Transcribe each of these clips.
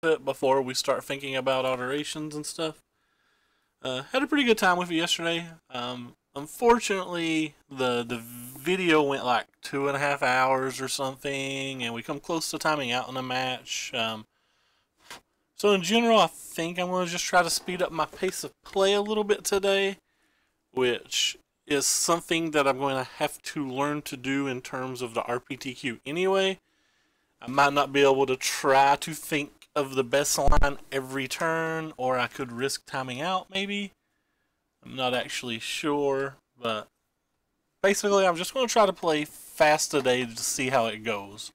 bit before we start thinking about alterations and stuff. Had a pretty good time with it yesterday. Unfortunately, the video went like 2.5 hours or something, and we come close to timing out in a match. So in general, I think I'm going to just try to speed up my pace of play a little bit today, which is something that I'm going to have to learn to do in terms of the RPTQ anyway. I might not be able to try to think of the best line every turn, or I could risk timing out maybe. I'm not actually sure, but basically I'm just going to try to play fast today to see how it goes.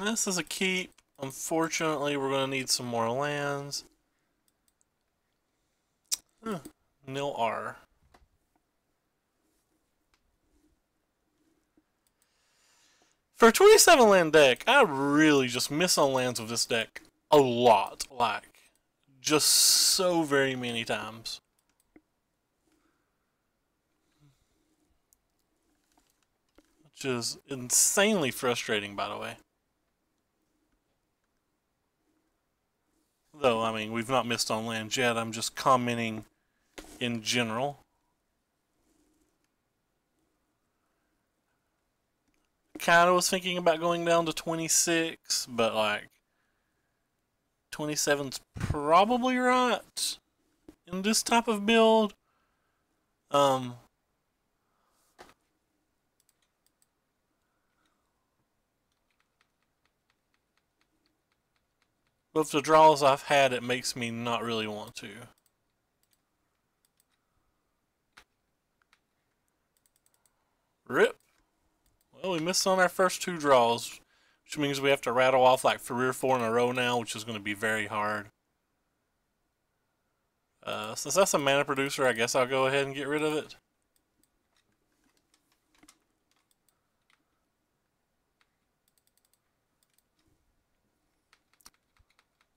This is a keep. Unfortunately, we're going to need some more lands. Nil R. For a 27 land deck, I really just miss on lands with this deck a lot. Like, just so very many times. Which is insanely frustrating, by the way. Though, I mean, we've not missed on lands yet. I'm just commenting in general. Kind of was thinking about going down to 26, but like 27's probably right in this type of build. With the draws I've had, it makes me not really want to. Rip. Well, we missed on our first two draws, which means we have to rattle off like 3 or 4 in a row now, which is going to be very hard. Since that's a mana producer, I guess I'll go ahead and get rid of it.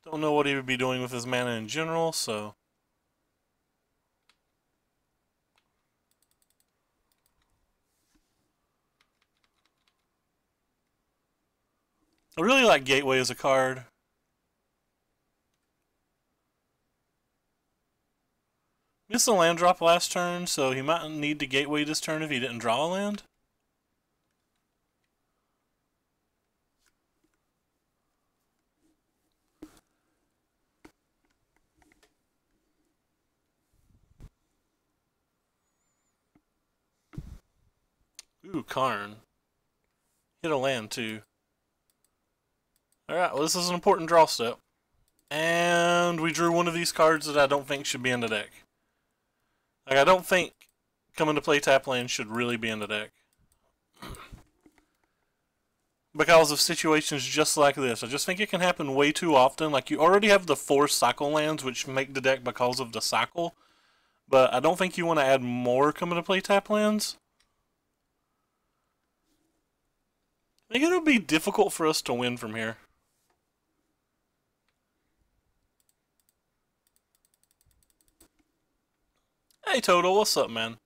Don't know what he would be doing with his mana in general, so... I really like Gateway as a card. Missed a land drop last turn, so he might need to Gateway this turn if he didn't draw a land. Ooh, Karn. Hit a land, too. Alright, well this is an important draw step. And we drew one of these cards that I don't think should be in the deck. Like, I don't think coming to play tap land should really be in the deck. Because of situations just like this. I just think it can happen way too often. Like, you already have the 4 cycle lands, which make the deck because of the cycle. But I don't think you want to add more coming to play tap lands. I think it'll be difficult for us to win from here. Hey Total, what's up, man?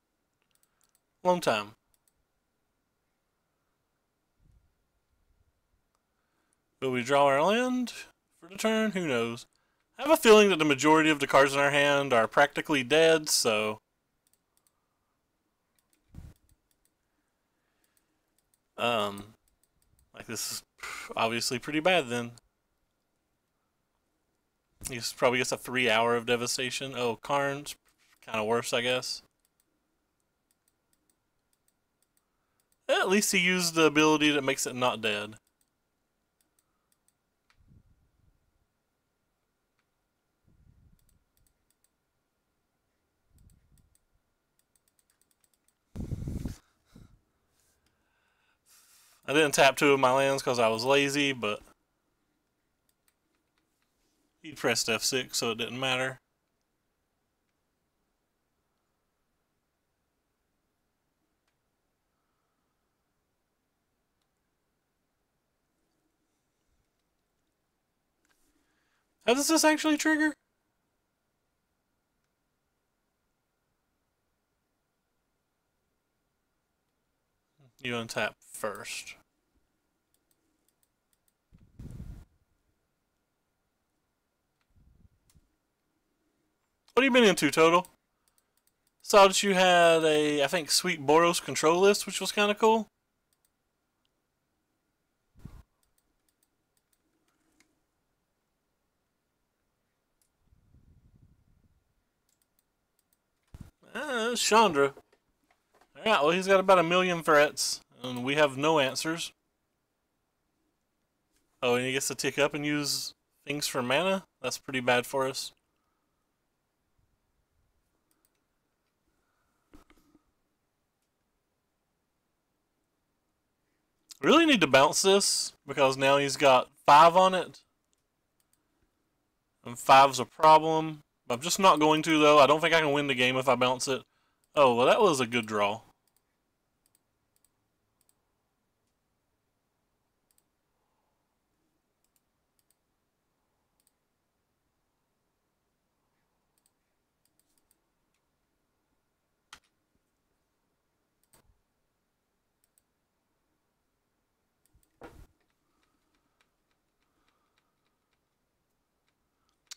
Long time. Will we draw our land for the turn? Who knows? I have a feeling that the majority of the cards in our hand are practically dead, so... Like, this is obviously pretty bad then. He probably gets a 3 hour of devastation. Oh, Karn's kind of worse, I guess. At least he used the ability that makes it not dead. I didn't tap 2 of my lands because I was lazy, but he pressed F6, so it didn't matter. How does this actually trigger? You untap first. What have you been into, Total? Saw that you had a, I think, Sweet Boros control list, which was kind of cool. Chandra. Alright, well, he's got about 1,000,000 threats, and we have no answers. Oh, and he gets to tick up and use things for mana? That's pretty bad for us. Really need to bounce this, because now he's got 5 on it. And 5's a problem. I'm just not going to, though. I don't think I can win the game if I bounce it. Oh, well, that was a good draw.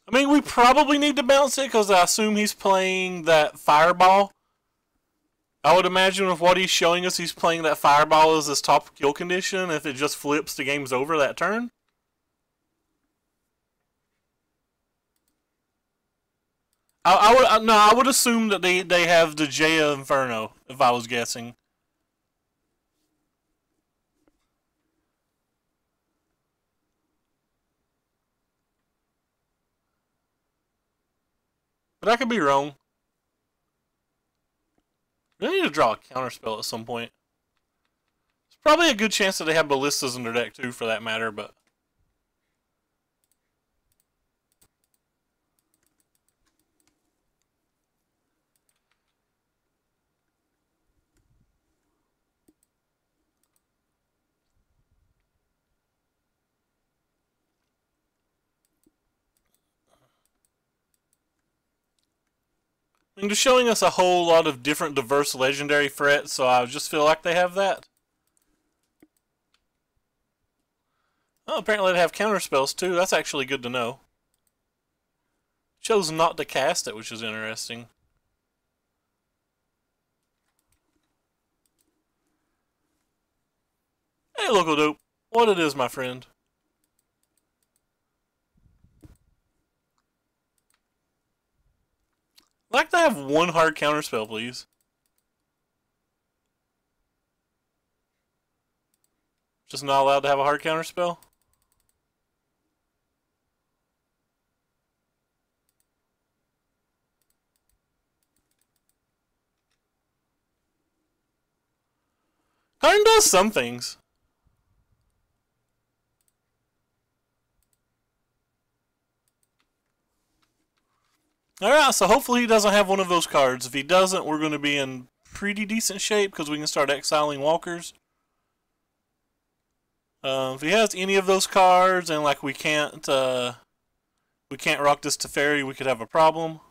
I mean, we probably need to bounce it because I assume he's playing that Fireball. I would imagine with what he's showing us, he's playing that Fireball as his top kill condition. If it just flips, the game's over that turn. I would assume that they have the Jaya Inferno, if I was guessing. But I could be wrong. We need to draw a counterspell at some point. It's probably a good chance that they have ballistas in their deck too, for that matter, but... I mean, they're showing us a whole lot of different diverse legendary threats, so I just feel like they have that. Oh, apparently they have counterspells too. That's actually good to know. Chose not to cast it, which is interesting. Hey, Local Dope. What it is, my friend? I'd like to have one hard counterspell, please. Just not allowed to have a hard counterspell? Karn does some things. Alright, so hopefully he doesn't have one of those cards. If he doesn't, we're going to be in pretty decent shape because we can start exiling walkers. If he has any of those cards and like we can't rock this Teferi, we could have a problem.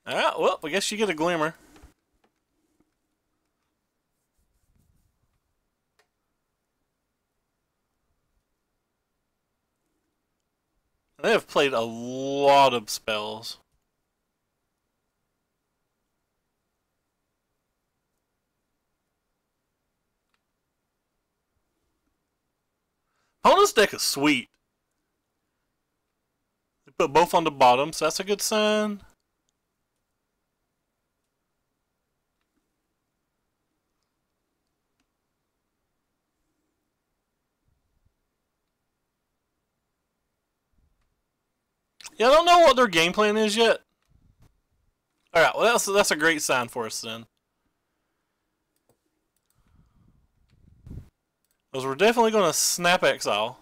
Alright, well, I guess you get a Glimmer. They have played a lot of spells. Opponent's deck is sweet. They put both on the bottom, so that's a good sign. Yeah, I don't know what their game plan is yet. Alright, well that's a great sign for us then. Because we're definitely going to snap exile.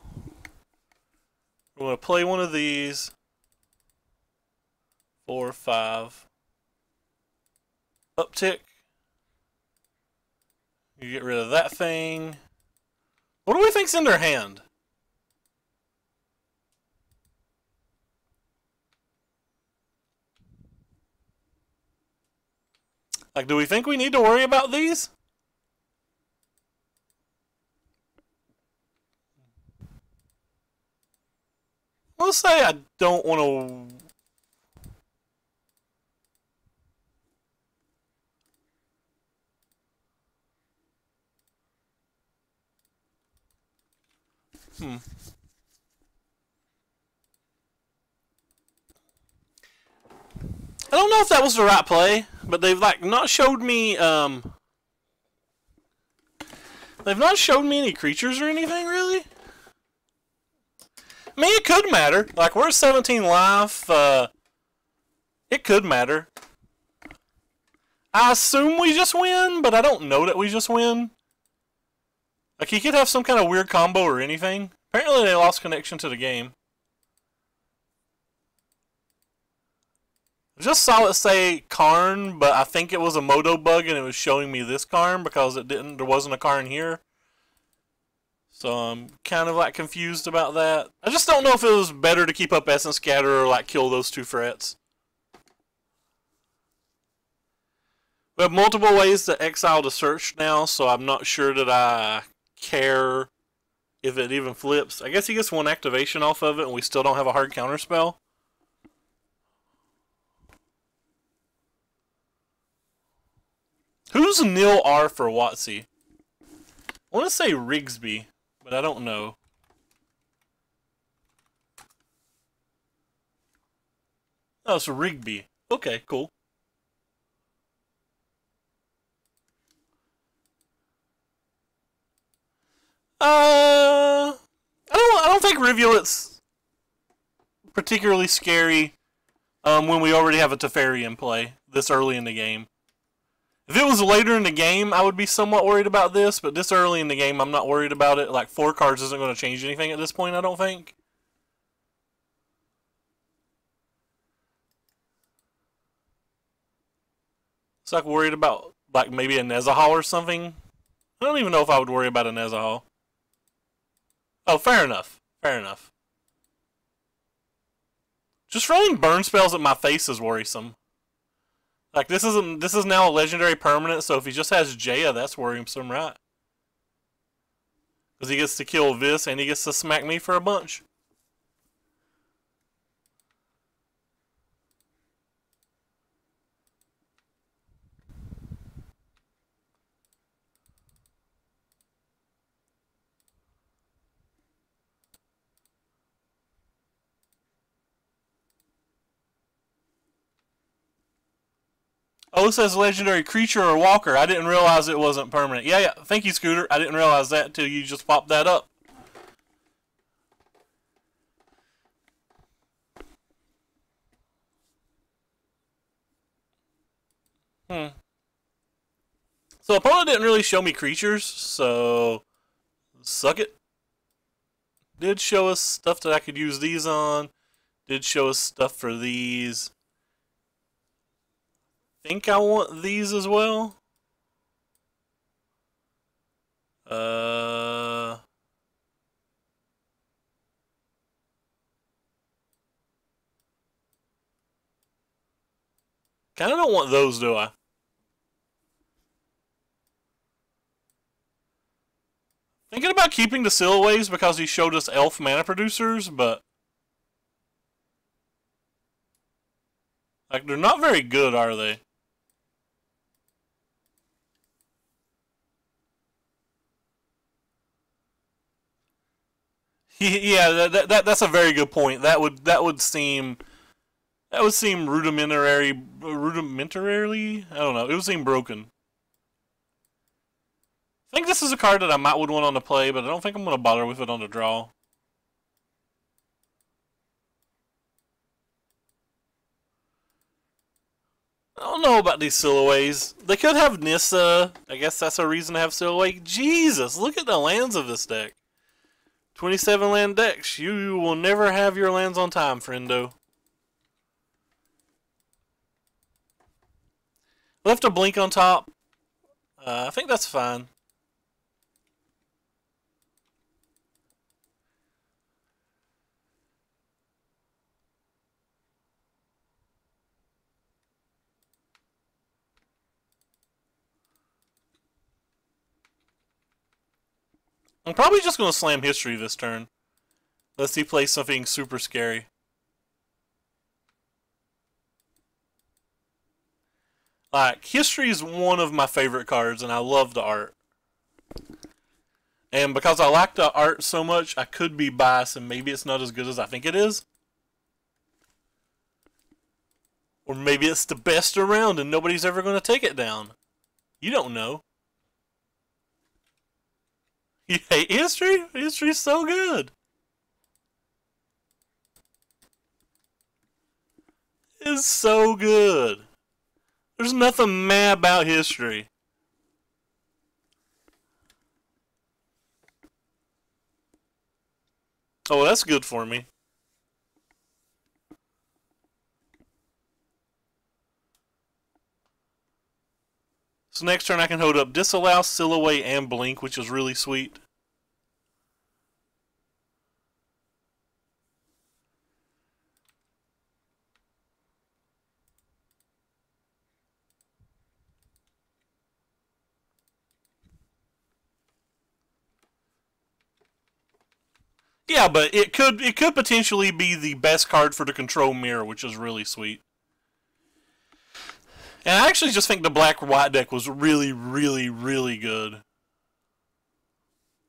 We're going to play one of these. 4, 5. Uptick. You get rid of that thing. What do we think's in their hand? Like, do we think we need to worry about these? Let's say I don't want to... I don't know if that was the right play, but they've like not showed me they've not showed me any creatures or anything really. I mean, it could matter. Like, we're at 17 life. It could matter. I assume we just win, but I don't know that we just win. Like, he could have some kind of weird combo or anything. Apparently they lost connection to the game. I just saw it say Karn, but I think it was a Modo bug and it was showing me this Karn because there wasn't a Karn here. So I'm kind of like confused about that. I just don't know if it was better to keep up Essence Scatter or like kill those two threats. We have multiple ways to exile the search now, so I'm not sure that I care if it even flips. I guess he gets one activation off of it and we still don't have a hard counter spell. Who's Nil R for WotC? I want to say Rigsby, but I don't know. Oh, it's Rigby. Okay, cool. I don't think Rivulet's particularly scary when we already have a Teferi in play this early in the game. If it was later in the game, I would be somewhat worried about this, but this early in the game, I'm not worried about it. Like, 4 cards isn't going to change anything at this point, I don't think. It's like worried about, like, maybe a Nezahal or something. I don't even know if I would worry about a Nezahal. Oh, fair enough. Fair enough. Just throwing burn spells at my face is worrisome. Like, this is now a legendary permanent, so if he just has Jaya, that's worrisome, right? Because he gets to kill this and he gets to smack me for a bunch. Oh, it says legendary creature or walker. I didn't realize it wasn't permanent. Yeah. Thank you, Scooter. I didn't realize that until you just popped that up. So opponent didn't really show me creatures, so suck it. Did show us stuff that I could use these on. Did show us stuff for these. Think I want these as well. Kind of don't want those, do I? Thinking about keeping the Sillaways because he showed us elf mana producers, but like, they're not very good, are they? Yeah, that's a very good point. That would seem rudimentarily. I don't know. It would seem broken. I think this is a card that I would want on the play, but I don't think I'm going to bother with it on the draw. I don't know about these Sillaways. They could have Nissa. I guess that's a reason to have Sillaway. Jesus, look at the lands of this deck. 27 land decks. You will never have your lands on time, friendo. Left a blink on top. I think that's fine. I'm probably just going to slam history this turn. Let's see, play something super scary. Like, history is one of my favorite cards, and I love the art. And because I like the art so much, I could be biased, and maybe it's not as good as I think it is. Or maybe it's the best around, and nobody's ever going to take it down. You don't know. You hate history? History's so good. It's so good. There's nothing mad about history. Oh, that's good for me. So next turn I can hold up Disallow, Seal Away, and Blink, which is really sweet. Yeah, but it could potentially be the best card for the control mirror, which is really sweet. And I actually just think the black-white deck was really, really, really good.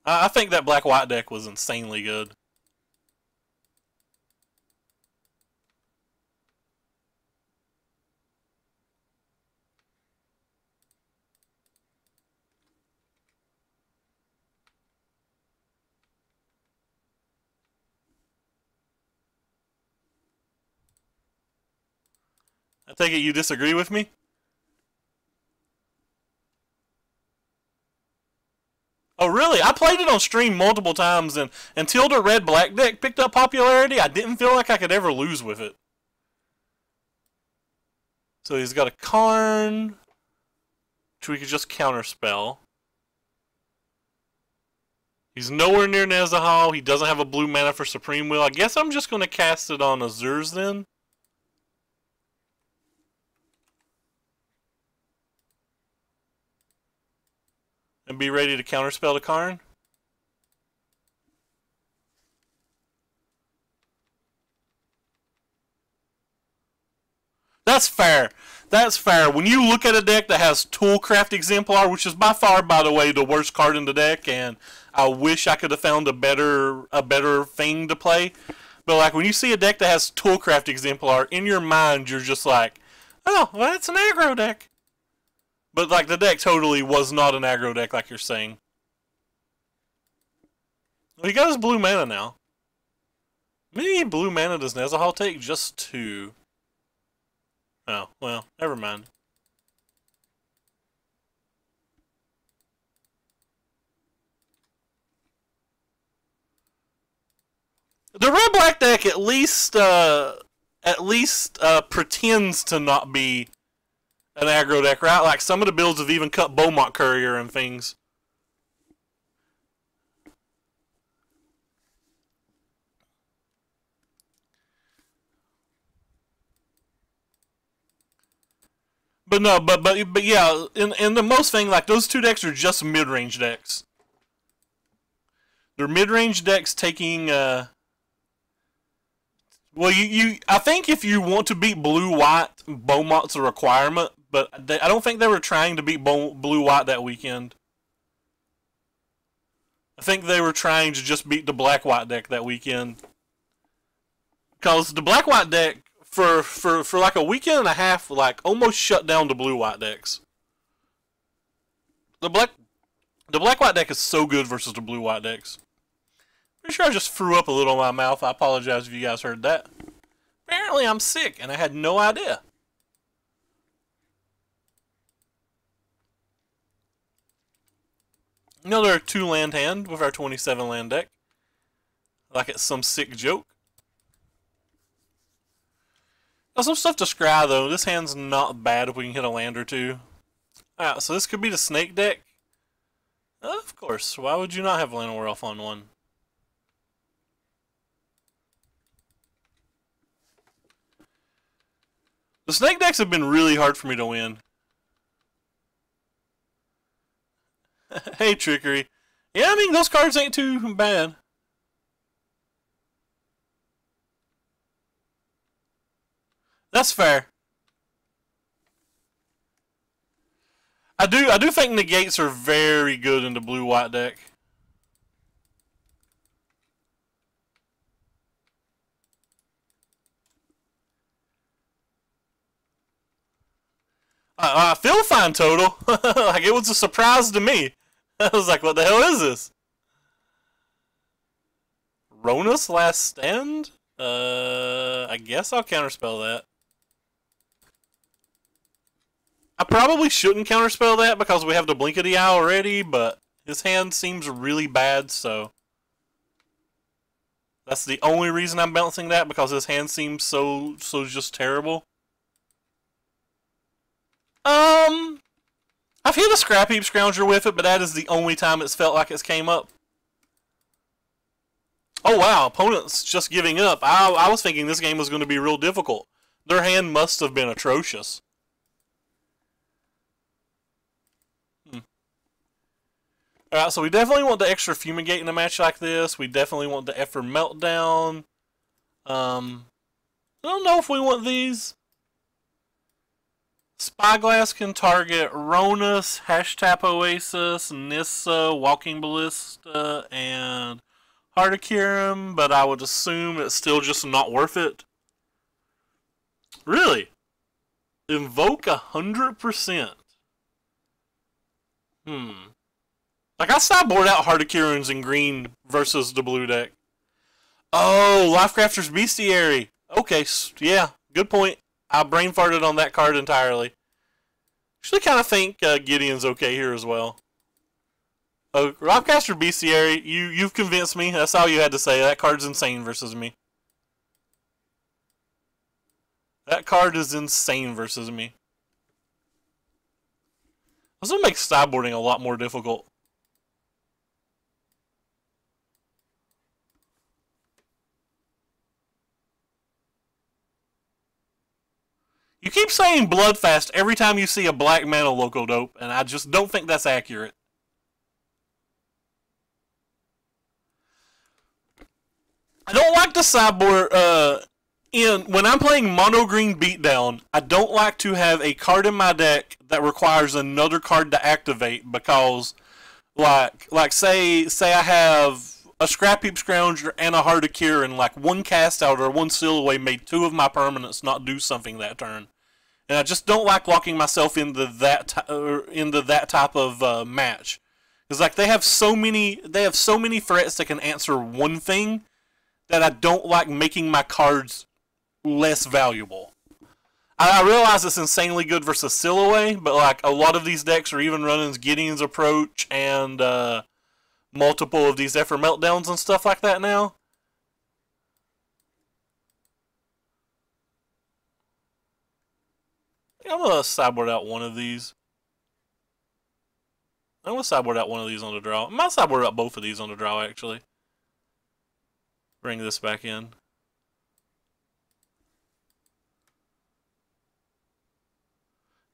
I think that black-white deck was insanely good. I take it you disagree with me? Oh, really? I played it on stream multiple times, and until the red-black deck picked up popularity, I didn't feel like I could ever lose with it. So he's got a Karn, which we could just counterspell. He's nowhere near Nezahal. He doesn't have a blue mana for Supreme Will. I guess I'm just going to cast it on Azures then. And be ready to counterspell the Karn. That's fair. That's fair. When you look at a deck that has Toolcraft Exemplar, which is by far, by the way, the worst card in the deck, and I wish I could have found a better thing to play. But like when you see a deck that has Toolcraft Exemplar, in your mind you're just like, oh, well, that's an aggro deck. But like the deck totally was not an aggro deck like you're saying. Well, he got his blue mana now. How many blue mana does Nezahal take? Just 2. Oh, well, never mind. The red-black deck at least pretends to not be an aggro deck, right? Like some of the builds have even cut Beaumont Courier and things. But no, but yeah, in the most thing, like those 2 decks are just mid-range decks. They're mid-range decks taking well, I think if you want to beat blue-white, Beaumont's a requirement, but I don't think they were trying to beat blue-white that weekend. I think they were trying to just beat the black-white deck that weekend. Because the black-white deck, for like a weekend and a half, like, almost shut down the blue-white decks. The black-white deck is so good versus the blue-white decks. Pretty sure I just threw up a little in my mouth. I apologize if you guys heard that. Apparently I'm sick, and I had no idea. Another 2-land hand with our 27-land deck. Like it's some sick joke. Got some stuff to scry, though. This hand's not bad if we can hit a land or 2. Alright, so this could be the snake deck. Of course. Why would you not have Llanowar Elf on 1? The snake decks have been really hard for me to win. Hey, Trickery. Yeah, I mean, those cards ain't too bad. That's fair. I do think negates are very good in the blue-white deck. I feel fine total. Like, it was a surprise to me. I was like, what the hell is this? Ronus Last Stand? I guess I'll counterspell that. I probably shouldn't counterspell that because we have the Blinkety Eye already, but his hand seems really bad, so that's the only reason I'm bouncing that, because his hand seems so just terrible. I've hit a Scrap Heap Scrounger with it, but that is the only time it's felt like it's came up. Oh wow, opponent's just giving up. I was thinking this game was going to be real difficult. Their hand must have been atrocious. Alright, so we definitely want the extra Fumigate in a match like this. We definitely want the Effort Meltdown. I don't know if we want these. Spyglass can target Ronus, Hashtap Oasis, Nissa, Walking Ballista, and Hardikirim, but I would assume it's still just not worth it. Really? Invoke 100%. Like, I sideboard out Hardikirins in green versus the blue deck. Oh, Lifecrafter's Bestiary. Okay, yeah, good point. I brain farted on that card entirely. Actually, kind of think Gideon's okay here as well. Lifecaster Bestiary, you've convinced me. That's all you had to say. That card's insane versus me. That card is insane versus me. This will make sideboarding a lot more difficult. You keep saying Bloodfast every time you see a black mana local dope, and I just don't think that's accurate. I don't like the sideboard, when I'm playing mono green beatdown, I don't like to have a card in my deck that requires another card to activate, because like say I have a Scrap Heap Scrounger and a Heart of Cure, and like one cast out or one seal away made two of my permanents not do something that turn. And I just don't like locking myself into that type of match, because like they have so many threats that can answer one thing that I don't like making my cards less valuable. I realize it's insanely good versus Silhouette, but like a lot of these decks are even running Gideon's Approach and multiple of these Effort Meltdowns and stuff like that now. I'm going to sideboard out one of these. I'm going to sideboard out one of these on the draw. I might sideboard out both of these on the draw, actually. Bring this back in.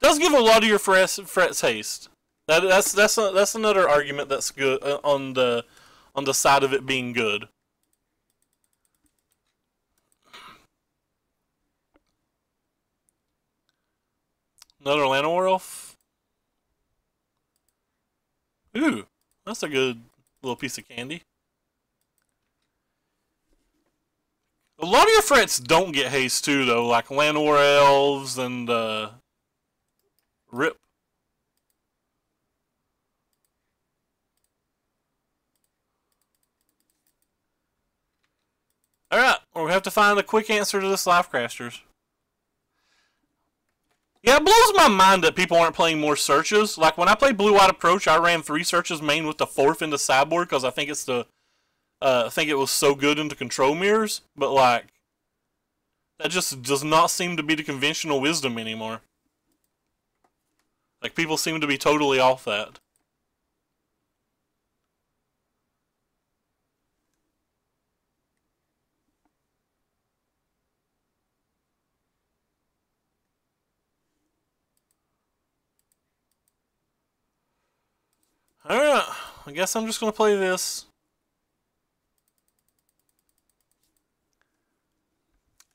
Does give a lot of your frets haste. That's another argument that's good on the side of it being good. Another Llanowar Elf. Ooh, that's a good little piece of candy. A lot of your frets don't get haste too, though, like Llanowar Elves and Rip. Alright, we're going to have to find a quick answer to this Lifecasters. Yeah, it blows my mind that people aren't playing more searches. Like, when I played Blue-White Approach, I ran 3 searches main with the 4th into sideboard, because I think it's I think it was so good into control mirrors, but like, that just does not seem to be the conventional wisdom anymore. Like, people seem to be totally off that. Alright, I guess I'm just going to play this.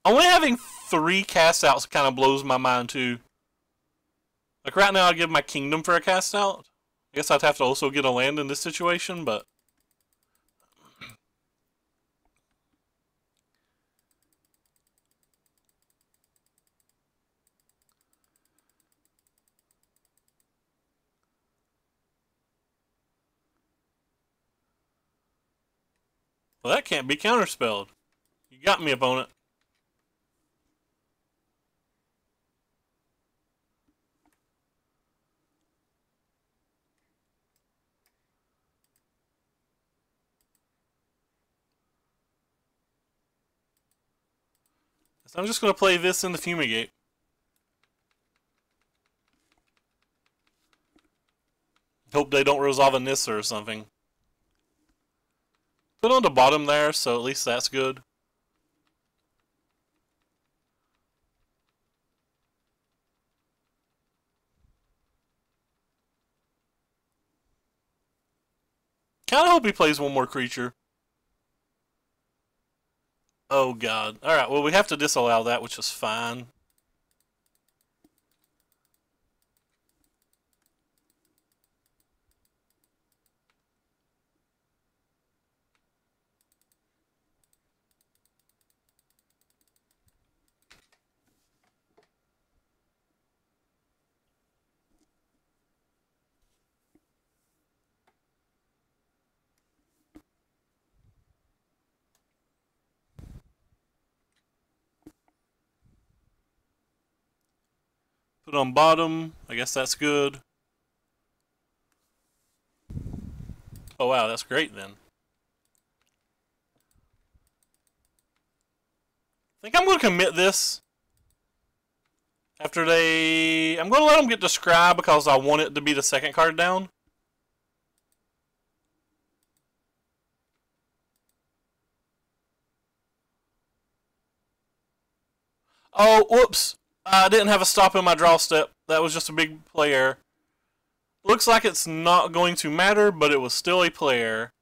Only having 3 cast outs kind of blows my mind too. Like right now I'd give my kingdom for a cast out. I guess I'd have to also get a land in this situation, but... Well, that can't be counterspelled. You got me, opponent. So I'm just going to play this in the Fumigate. Hope they don't resolve a Nissa or something. Put on the bottom there, so at least that's good. Kinda hope he plays one more creature. Oh god. Alright, well we have to disallow that, which is fine. Put on bottom. I guess that's good. Oh wow, that's great then. I think I'm going to commit this. After they... I'm going to let them get to Scribe because I want it to be the second card down. Oh, whoops. I didn't have a stop in my draw step. That was just a big play error. Looks like it's not going to matter, but it was still a play error.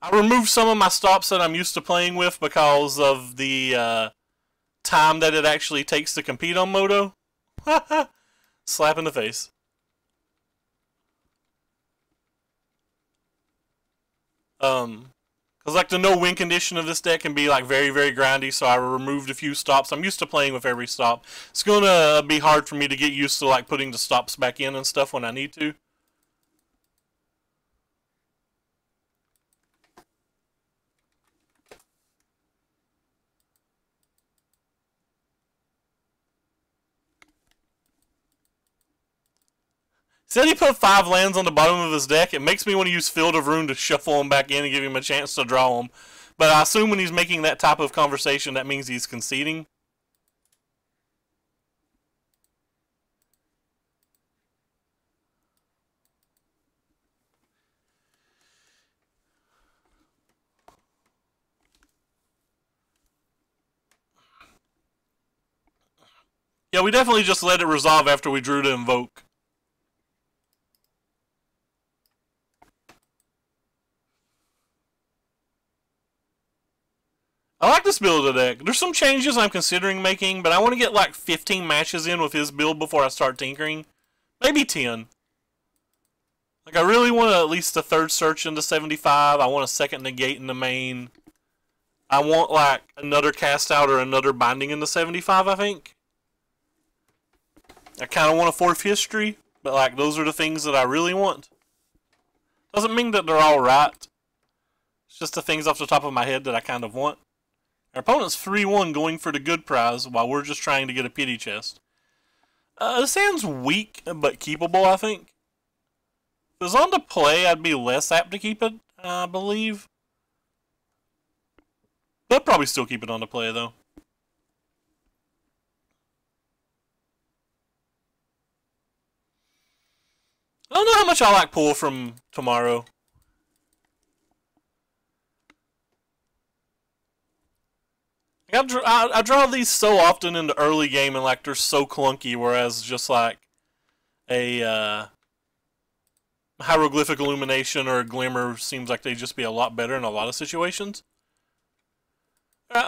I removed some of my stops that I'm used to playing with because of the time that it actually takes to compete on Moto. Slap in the face. Because like the no win condition of this deck can be like very, very grindy, so I removed a few stops. I'm used to playing with every stop. It's going to be hard for me to get used to like putting the stops back in and stuff when I need to. Said he put 5 lands on the bottom of his deck. It makes me want to use Field of Ruin to shuffle them back in and give him a chance to draw them. But I assume when he's making that type of conversation, that means he's conceding. Yeah, we definitely just let it resolve after we drew to invoke. I like this build of the deck. There's some changes I'm considering making, but I want to get like 15 matches in with his build before I start tinkering. Maybe 10. Like, I really want at least a third search into 75. I want a second negate in the main. I want, like, another cast out or another binding in the 75, I think. I kind of want a fourth history, but, like, those are the things that I really want. Doesn't mean that they're all right. It's just the things off the top of my head that I kind of want. Our opponent's 3-1 going for the good prize while we're just trying to get a pity chest. This hand's weak, but keepable, I think. If it was on to play, I'd be less apt to keep it, I believe. But probably still keep it on to play, though. I don't know how much I like pull from tomorrow. I draw these so often in the early game and like they're so clunky, whereas just like a Hieroglyphic Illumination or a Glimmer seems like they'd just be a lot better in a lot of situations.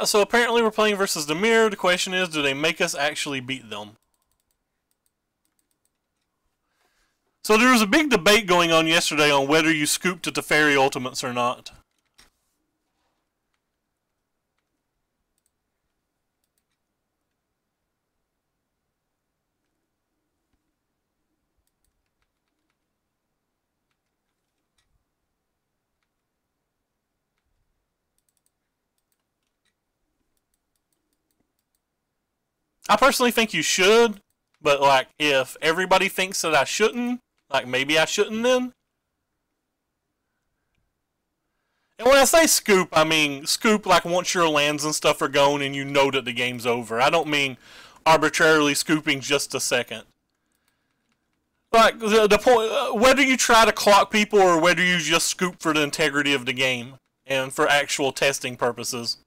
So apparently we're playing versus Dimir. The question is, do they make us actually beat them? So there was a big debate going on yesterday on whether you scoop to Teferi Ultimates or not. I personally think you should, but like if everybody thinks that I shouldn't, like maybe I shouldn't then. And when I say scoop, I mean scoop like once your lands and stuff are gone and you know that the game's over. I don't mean arbitrarily scooping just a second. Like the point, whether you try to clock people or whether you just scoop for the integrity of the game and for actual testing purposes.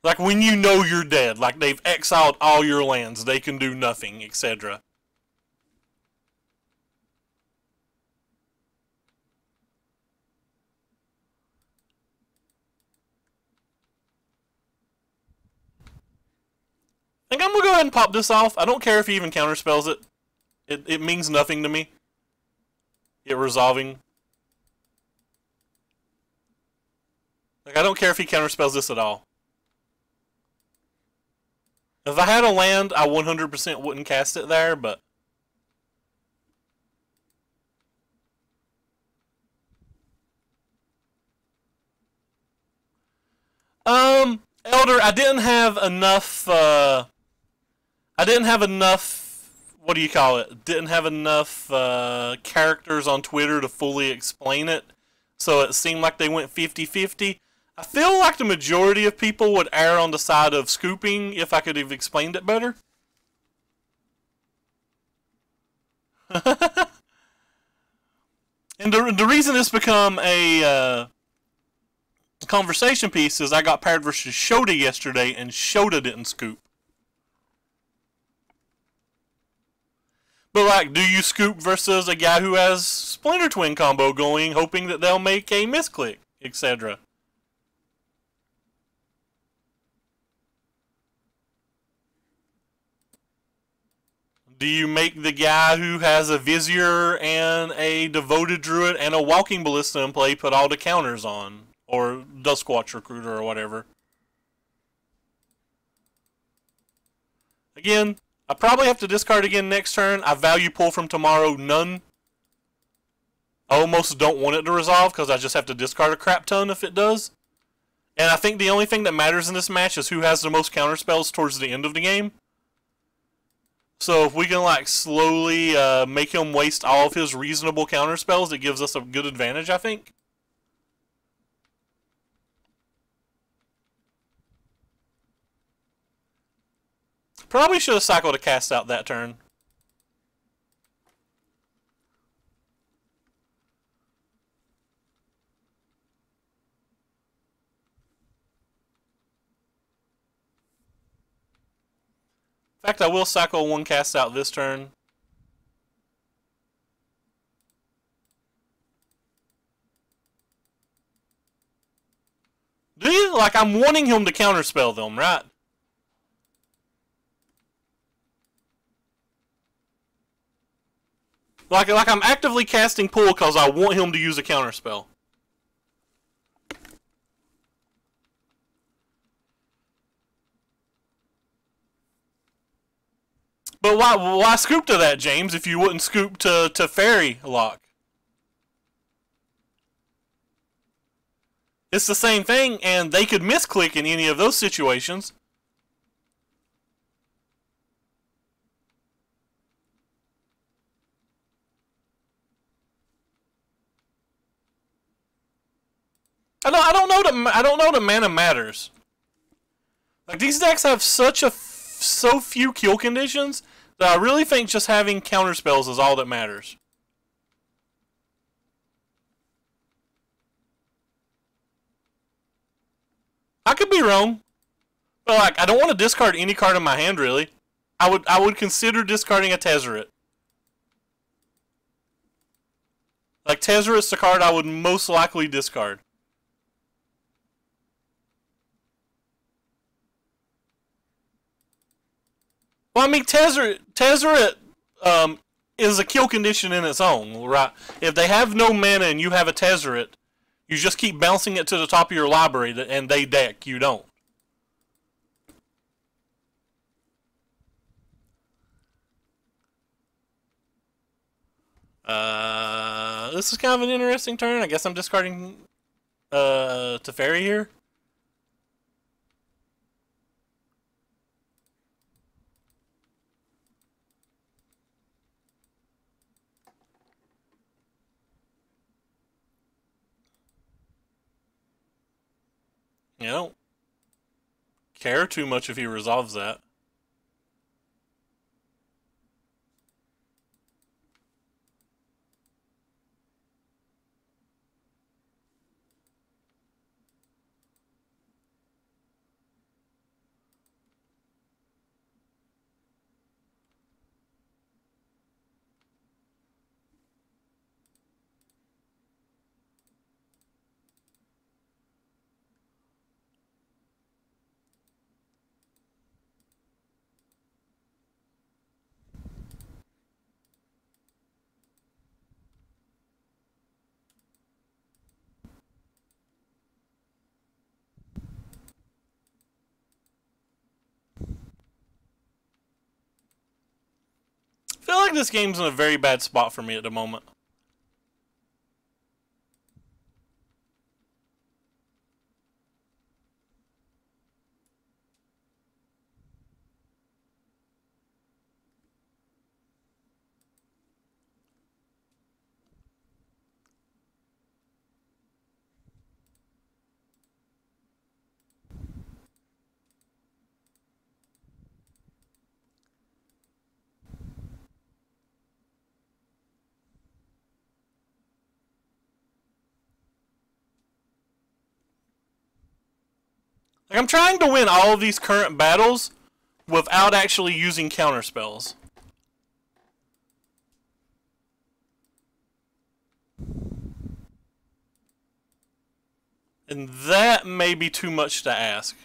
Like when you know you're dead, like they've exiled all your lands, they can do nothing, etc. I think I'm gonna go ahead and pop this off. I don't care if he even counterspells it. It means nothing to me. It resolving. Like I don't care if he counterspells this at all. If I had a land, I 100% wouldn't cast it there, but... Elder, I didn't have enough, what do you call it? Didn't have enough, characters on Twitter to fully explain it, so it seemed like they went 50-50. I feel like the majority of people would err on the side of scooping if I could have explained it better. And the reason it's become a conversation piece is I got paired versus Shota yesterday, and Shota didn't scoop. But like, do you scoop versus a guy who has Splinter Twin combo going, hoping that they'll make a misclick, etc.? Do you make the guy who has a Vizier and a Devoted Druid and a Walking Ballista in play put all the counters on? Or Duskwatch Recruiter or whatever? Again, I probably have to discard again next turn. I value pull from tomorrow, none. I almost don't want it to resolve because I just have to discard a crap ton if it does. And I think the only thing that matters in this match is who has the most counterspells towards the end of the game. So if we can like slowly make him waste all of his reasonable counterspells, it gives us a good advantage, I think. Probably should have cycled a cast out that turn. In fact, I will cycle one cast out this turn. Do you? Like, I'm wanting him to counterspell them, right? Like I'm actively casting pull because I want him to use a counterspell. But why scoop to that, James, if you wouldn't scoop to Fairy Lock? It's the same thing, and they could misclick in any of those situations. I don't know that mana matters. Like these decks have so few kill conditions that I really think just having counterspells is all that matters. I could be wrong, but like I don't want to discard any card in my hand really. I would consider discarding a Tezzeret. Like, Tezzeret's the card I would most likely discard. Well, I mean, Tezzeret is a kill condition in its own, right? If they have no mana and you have a Tezzeret, you just keep bouncing it to the top of your library and they deck, you don't. This is kind of an interesting turn. I guess I'm discarding Teferi here. I don't care too much if he resolves that. I feel like this game's in a very bad spot for me at the moment. Like, I'm trying to win all of these current battles without actually using counterspells. And that may be too much to ask.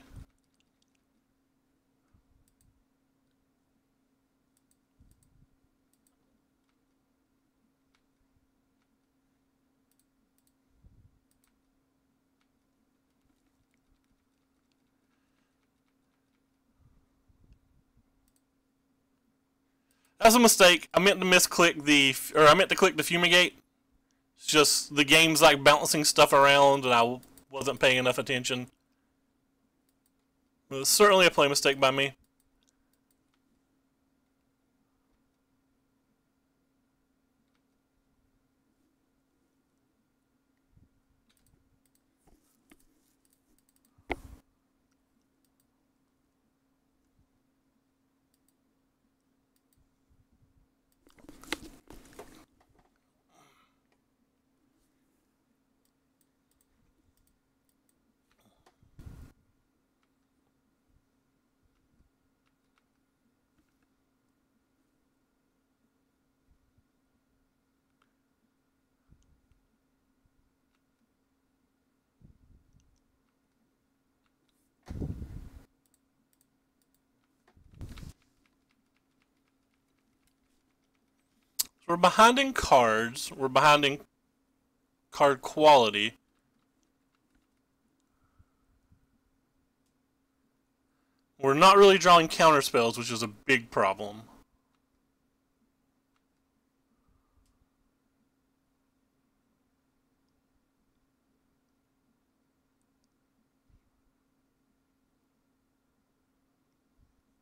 That's a mistake. I meant to misclick I meant to click the Fumigate. It's just the game's like bouncing stuff around and I wasn't paying enough attention. It was certainly a play mistake by me. We're behind in cards. We're behind in card quality. We're not really drawing counterspells, which is a big problem.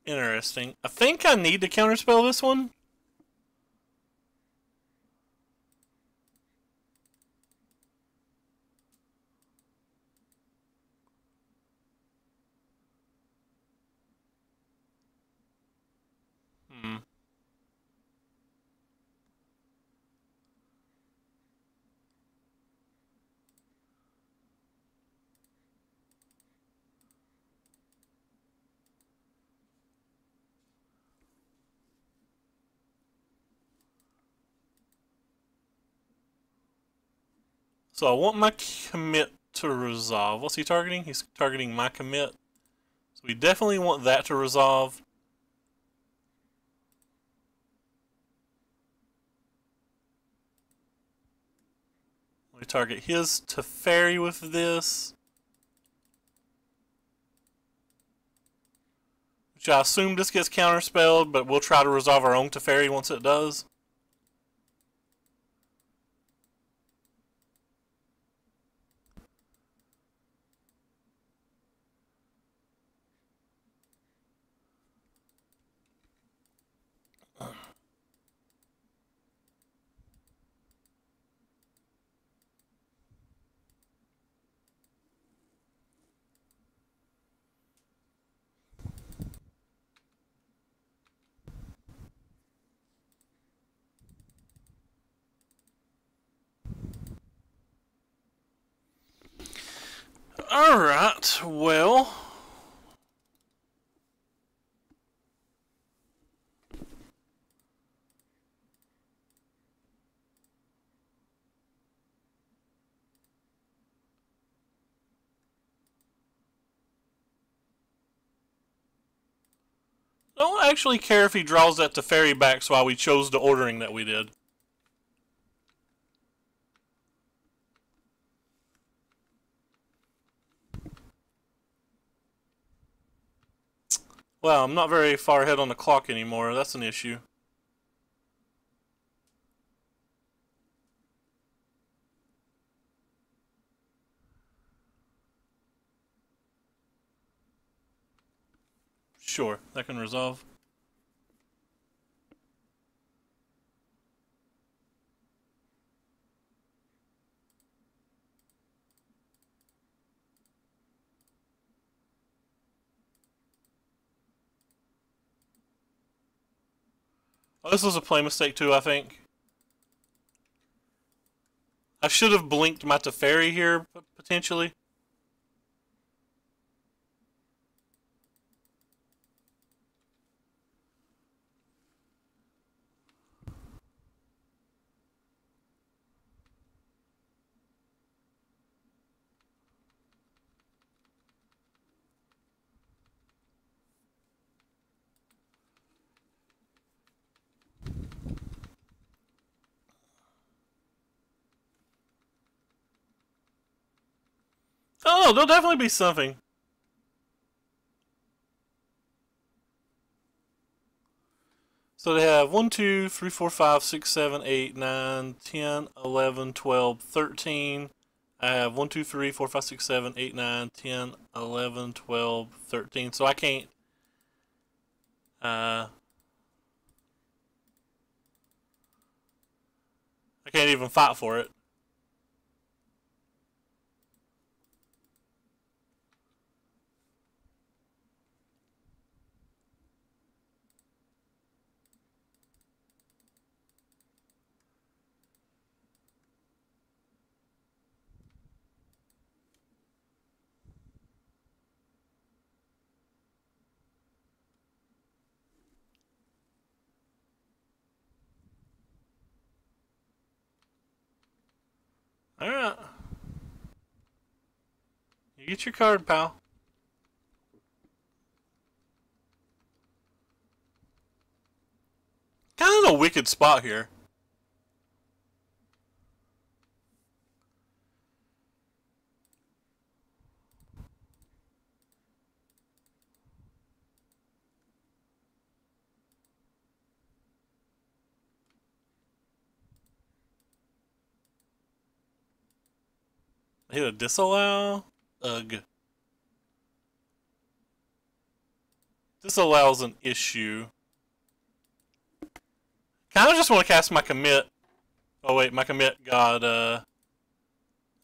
Interesting. I think I need to counterspell this one. So I want my commit to resolve. What's he targeting? He's targeting my commit. So we definitely want that to resolve. We target his Teferi with this. Which I assume this gets counterspelled, but we'll try to resolve our own Teferi once it does. Alright, well. I don't actually care if he draws that Teferi back, so why we chose the ordering that we did. Well, I'm not very far ahead on the clock anymore. That's an issue. Sure, that can resolve. Oh, this was a play mistake too, I think. I should have blinked my Teferi here, potentially. Oh, no, there'll definitely be something. So they have 1, 2, 3, 4, 5, 6, 7, 8, 9, 10, 11, 12, 13. I have 1, 2, 3, 4, 5, 6, 7, 8, 9, 10, 11, 12, 13. So I can't. I can't even fight for it. Alright. You get your card, pal. Kind of a wicked spot here. Hit a disallow? Ugh. Disallow's an issue. Kind of just want to cast my commit. Oh wait, my commit got,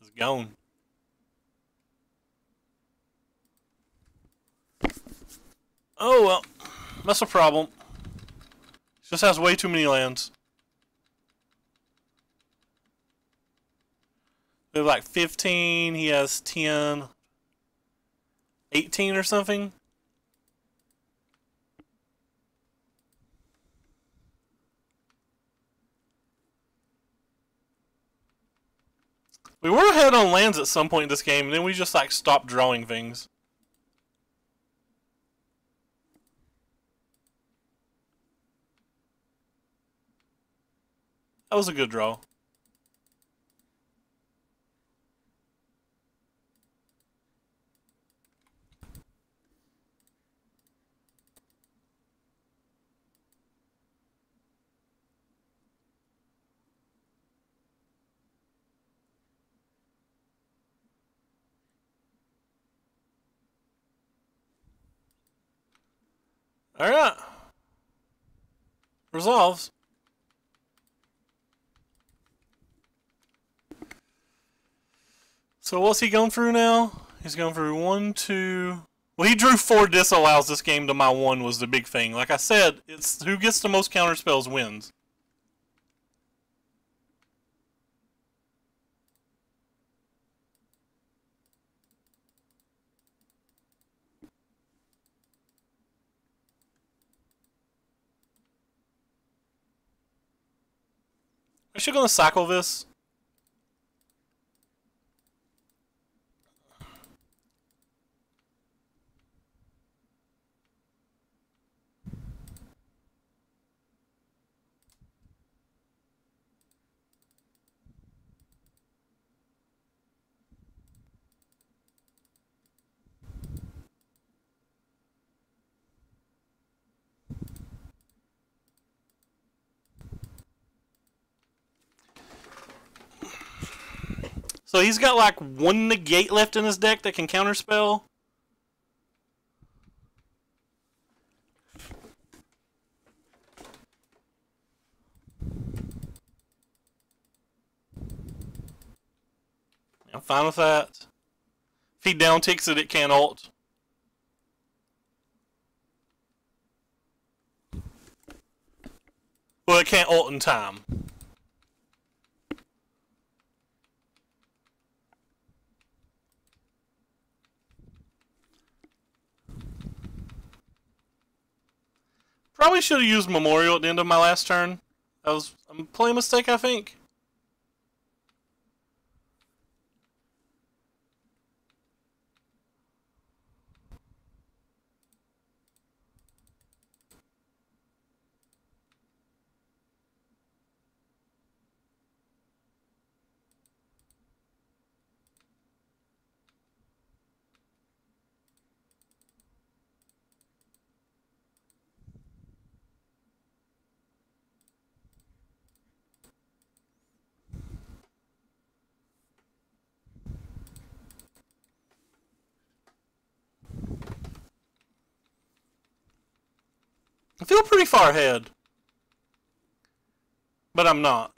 is gone. Oh well, that's a problem. Just has way too many lands. We have like 15, he has 10, 18 or something. We were ahead on lands at some point in this game, and then we just like stopped drawing things. That was a good draw. Alright. Resolves. So what's he going through now? He's going through 1, 2... Well, he drew 4 disallows this game to my 1 was the big thing. Like I said, it's who gets the most counter spells wins. Is she gonna cycle this? So he's got like 1 negate left in his deck that can counterspell. I'm fine with that. If he down ticks it, it can't ult. Well, it can't ult in time. Probably should have used Memorial at the end of my last turn. That was a play mistake, I think. I feel pretty far ahead. But I'm not.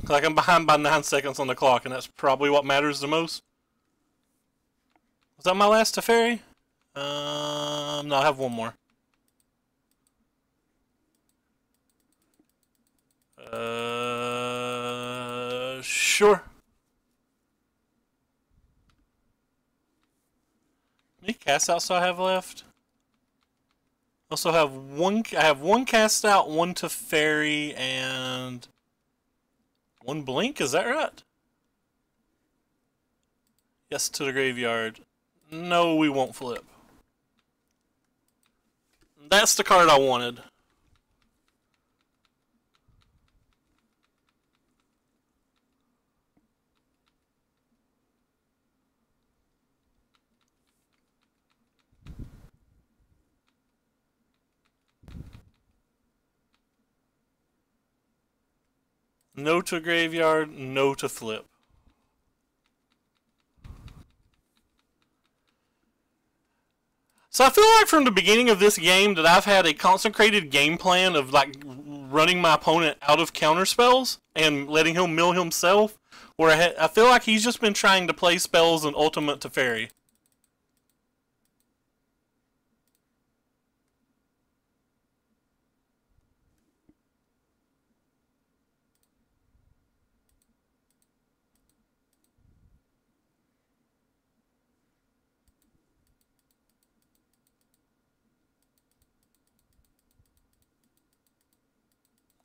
Like I'm behind by 9 seconds on the clock, and that's probably what matters the most. Was that my last Teferi? No, I have one more. Sure. How many cast outs do I have left? Also have one. I have 1 cast out, 1 Teferi, and 1 blink. Is that right? Yes, to the graveyard. No, we won't flip. That's the card I wanted. No to graveyard, no to flip. So I feel like from the beginning of this game that I've had a concentrated game plan of like running my opponent out of counter spells and letting him mill himself, where I feel like he's just been trying to play spells and Ultimate Teferi.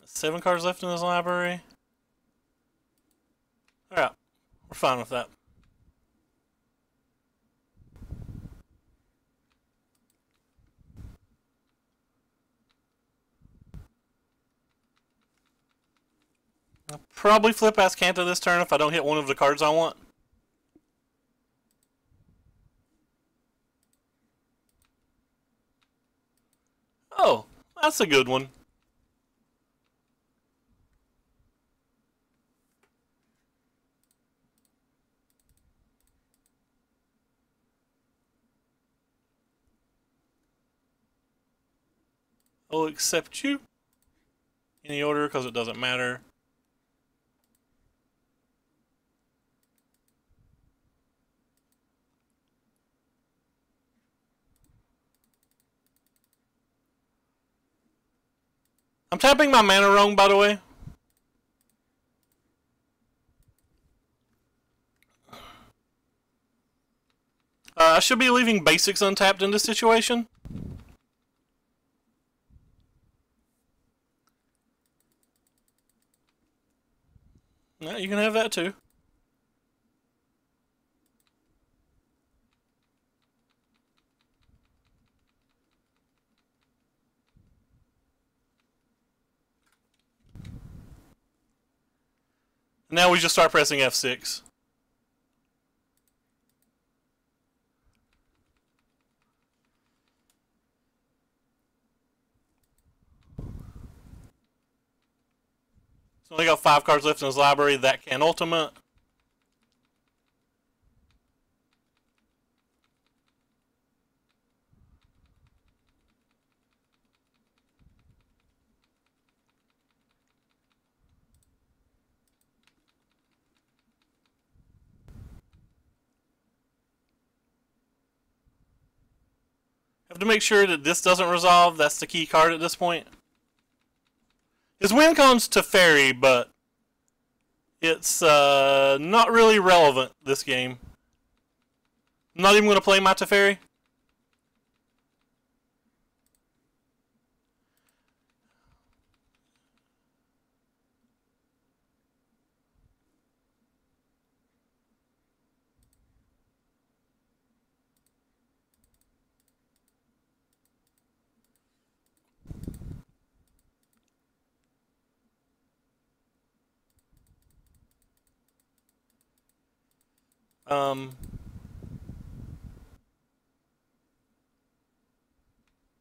7 cards left in his library. Alright, we're fine with that. I'll probably flip Azcanta this turn if I don't hit one of the cards I want. Oh, that's a good one. I'll accept you. Any order, because it doesn't matter. I'm tapping my mana wrong, by the way. I should be leaving basics untapped in this situation. Yeah, you can have that too. Now we just start pressing F6. He's only got 5 cards left in his library. That can ultimate. Have to make sure that this doesn't resolve. That's the key card at this point. His win con's Teferi, but it's not really relevant this game. I'm not even going to play my Teferi.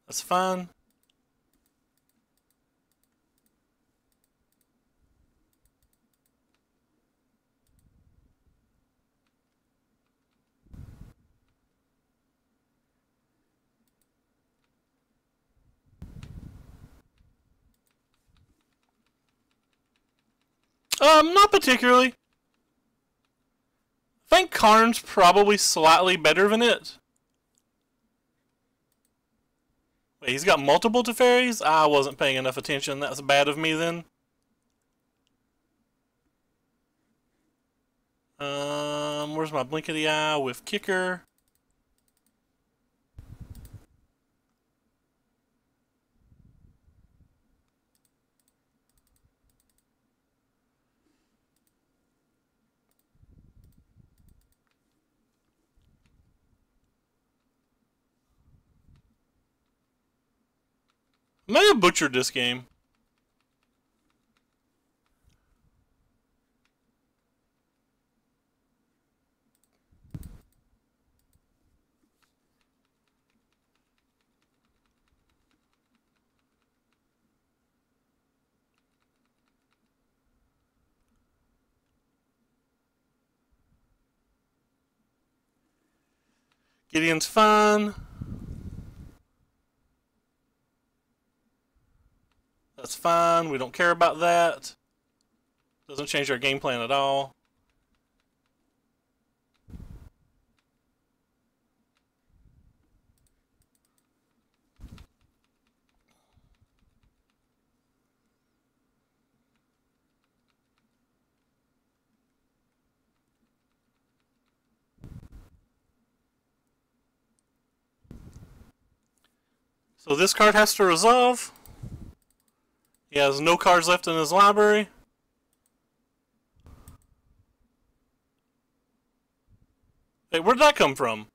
That's fine. Not particularly. I think Karn's probably slightly better than it. Wait, he's got multiple Teferis? I wasn't paying enough attention. That's bad of me then. Where's my blink of the eye with Kicker? I may have butchered this game. Gideon's fine. That's fine. We don't care about that. Doesn't change our game plan at all. So this card has to resolve. He has no cards left in his library. Hey, where did that come from?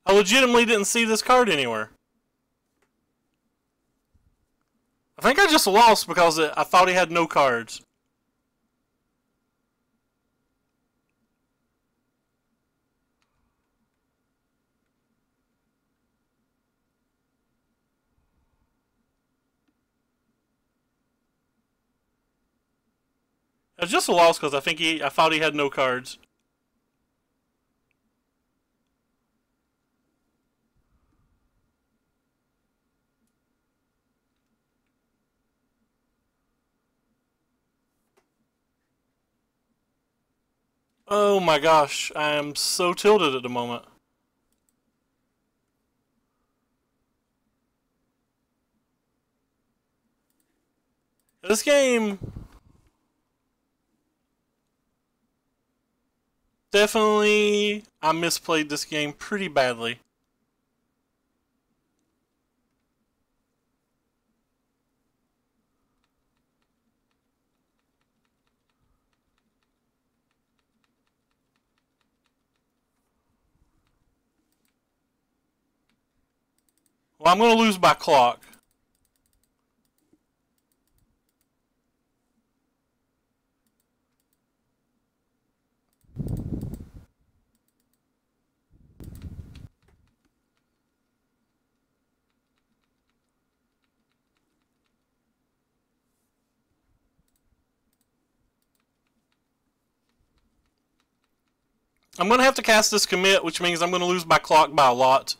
I legitimately didn't see this card anywhere. I think I just lost because I thought he had no cards. I just lost because I thought he had no cards. Oh my gosh, I am so tilted at the moment. This game definitely, I misplayed this game pretty badly. Well, I'm going to lose by clock. I'm going to have to cast this commit, which means I'm going to lose by clock by a lot.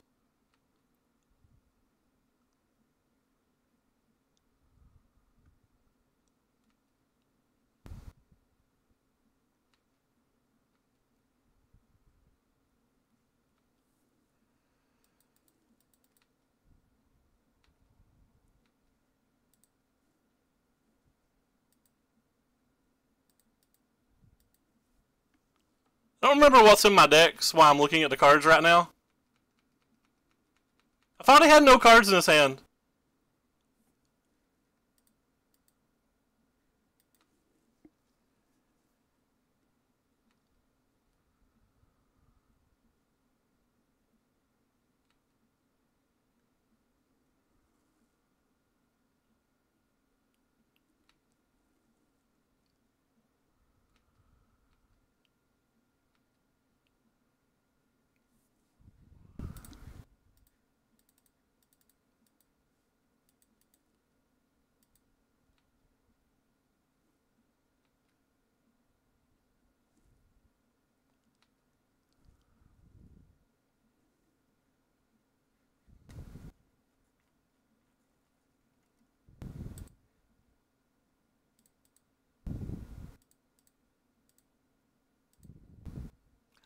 I don't remember what's in my decks while I'm looking at the cards right now. I thought he had no cards in his hand.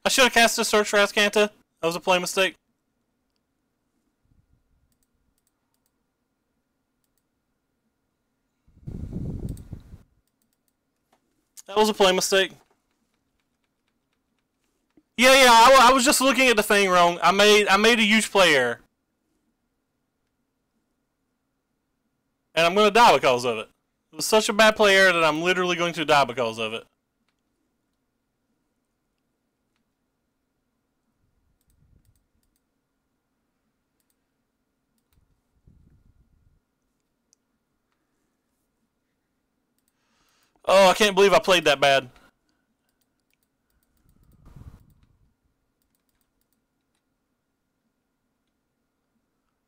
I should have cast a Search for Azcanta. That was a play mistake. That was a play mistake. Yeah, I was just looking at the thing wrong. I made a huge play error. And I'm going to die because of it. It was such a bad play error that I'm literally going to die because of it. Oh, I can't believe I played that bad.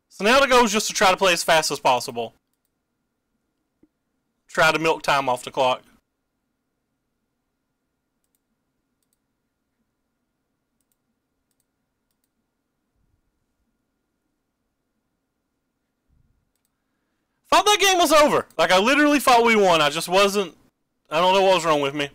So now the goal is just to try to play as fast as possible. Try to milk time off the clock. Thought that game was over. Like, I literally thought we won. I just wasn't... I don't know what was wrong with me.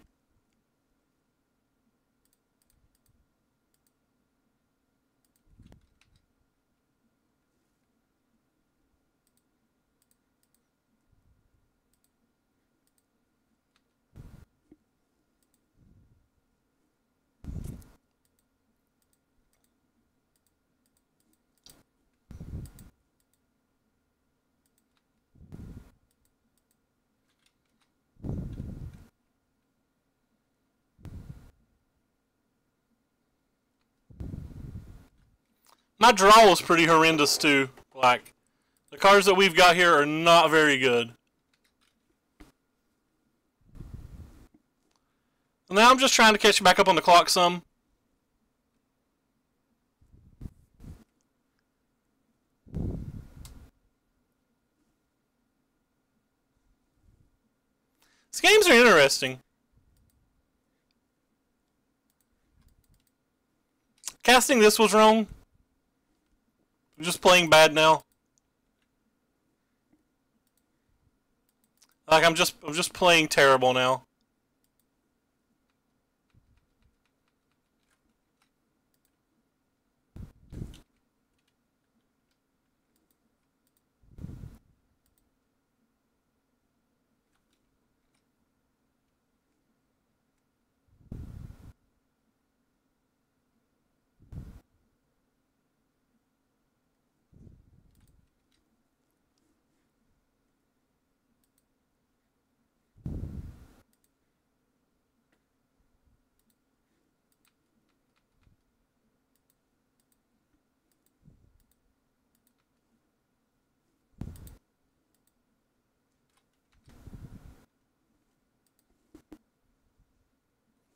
My draw was pretty horrendous too. Like, the cards that we've got here are not very good. Now I'm just trying to catch back up on the clock some. These games are interesting. Casting this was wrong. I'm just playing bad now. Like I'm just playing terrible now.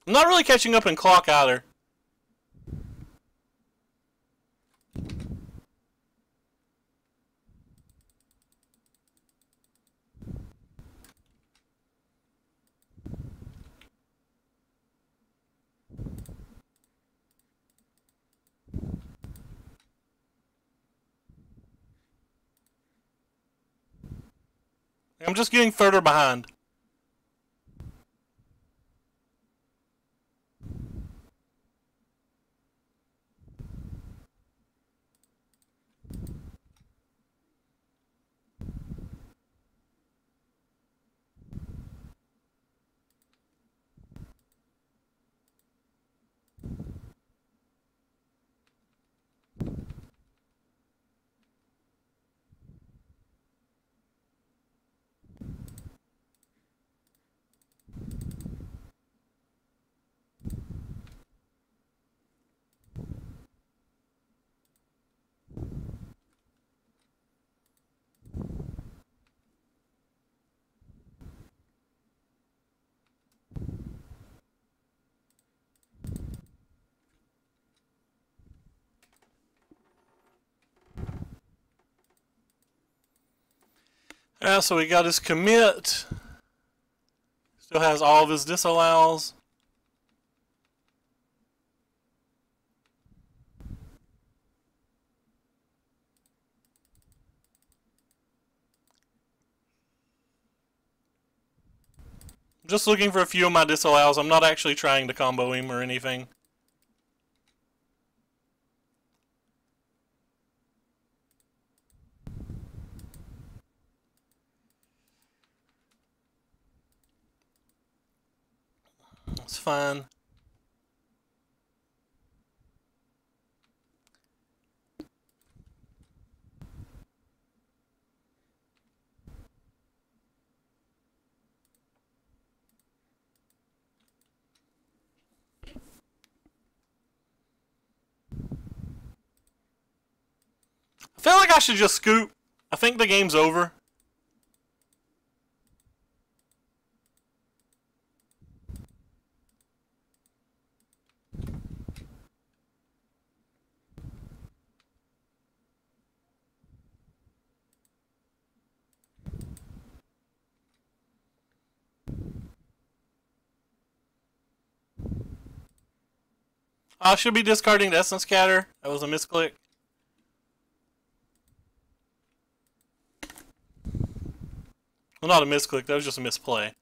I'm not really catching up in clock either. I'm just getting further behind. Yeah, so we got his commit. Still has all of his disallows. I'm just looking for a few of my disallows. I'm not actually trying to combo him or anything. It's fine. I feel like I should just scoop. I think the game's over. I should be discarding the Essence Scatter. That was a misclick. Well, not a misclick. That was just a misplay.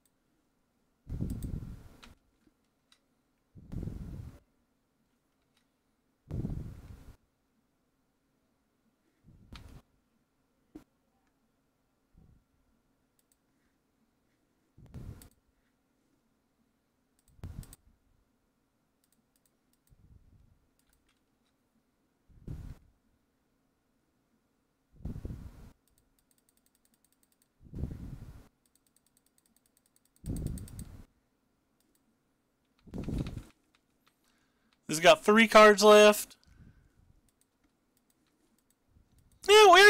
He's got 3 cards left.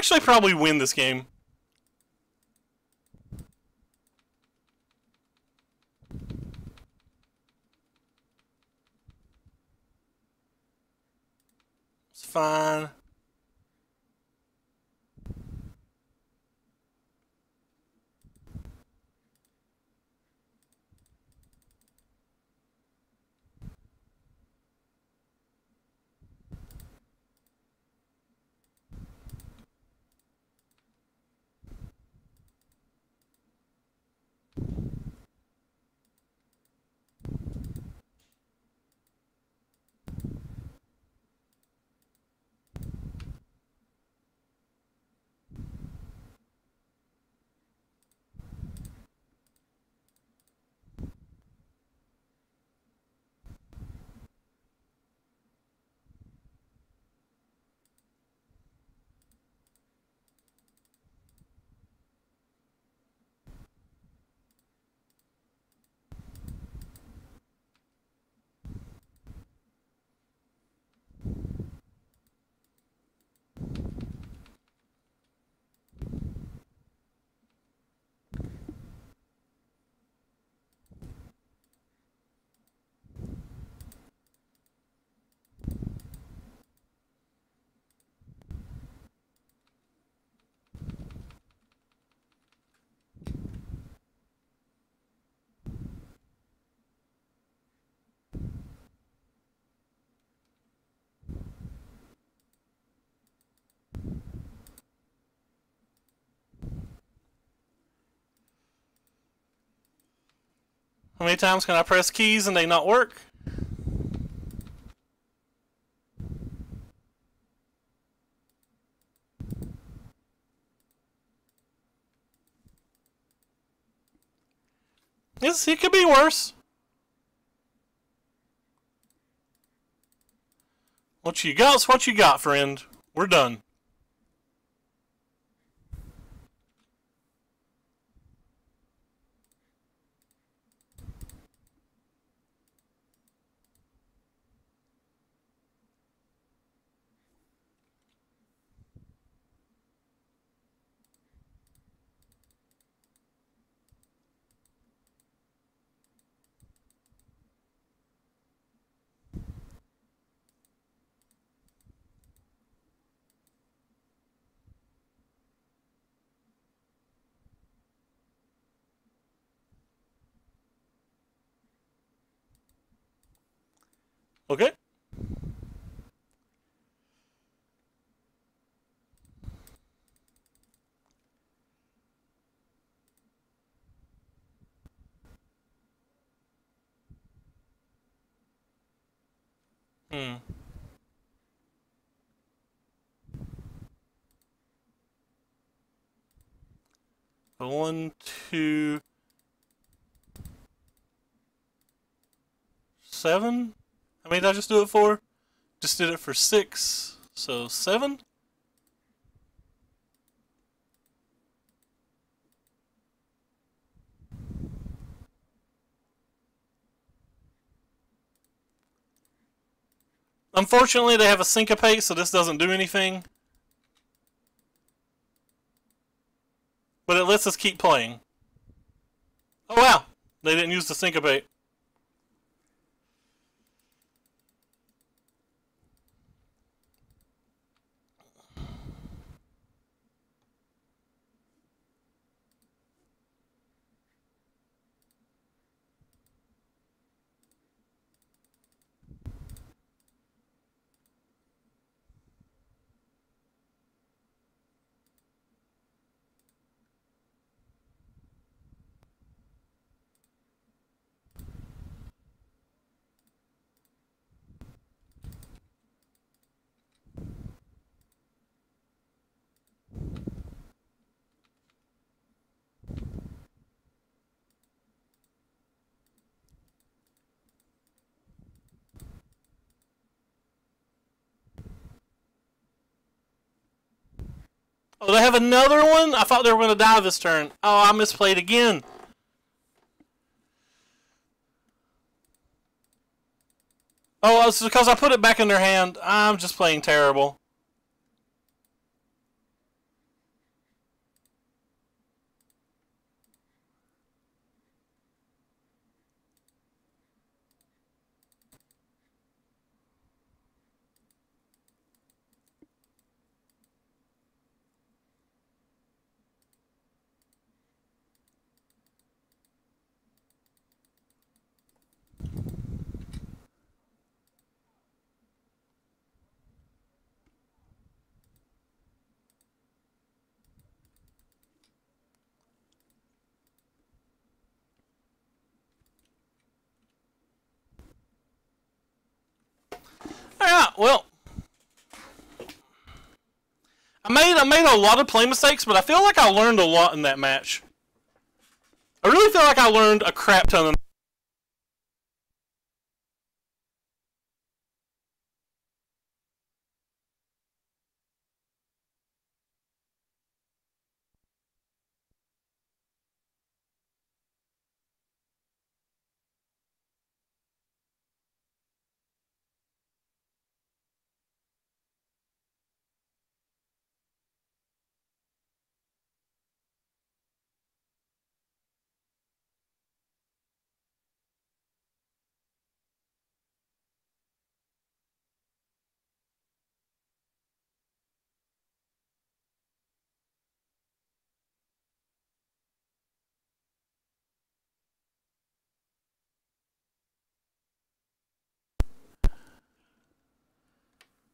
actually probably win this game. It's fine. How many times can I press keys and they not work? Yes, it could be worse. What you got's what you got, friend. We're done. Okay. Hmm. So 1, 2, 7. How many did I just do it for? Just did it for 6. So 7. Unfortunately, they have a syncopate, so this doesn't do anything. But it lets us keep playing. Oh wow! They didn't use the syncopate. Oh, they have another one? I thought they were going to die this turn. Oh, I misplayed again. Oh, it's because I put it back in their hand. I'm just playing terrible. well, I made a lot of play mistakes, but I feel like I learned a lot in that match. I really feel like I learned a crap ton of.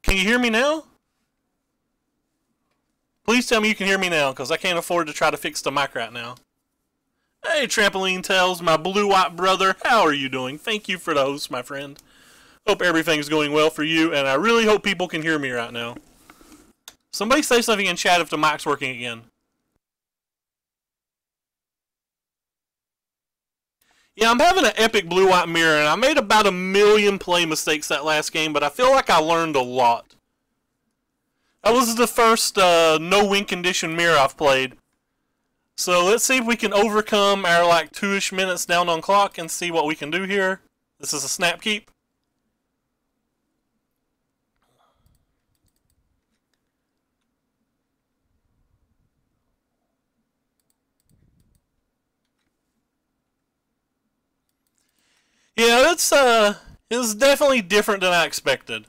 Can you hear me now? Please tell me you can hear me now, because I can't afford to try to fix the mic right now. Hey, Trampoline Tales, my blue-white brother, how are you doing? Thank you for the host, my friend. Hope everything's going well for you, and I really hope people can hear me right now. Somebody say something in chat if the mic's working again. Yeah, I'm having an epic blue-white mirror, and I made about 1,000,000 play mistakes that last game, but I feel like I learned a lot. That was the first no-win condition mirror I've played. So let's see if we can overcome our like 2-ish minutes down on clock and see what we can do here. This is a snap keep. Yeah, it's definitely different than I expected.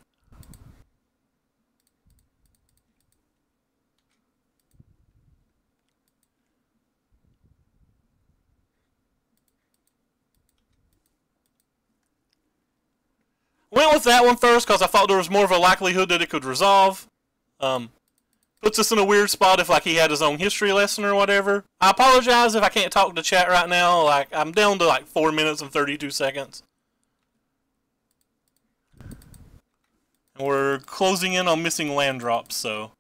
Went with that one first because I thought there was more of a likelihood that it could resolve. Puts us in a weird spot if like he had his own history lesson or whatever. I apologize if I can't talk to chat right now. Like I'm down to like 4 minutes and 32 seconds. And we're closing in on missing land drops, so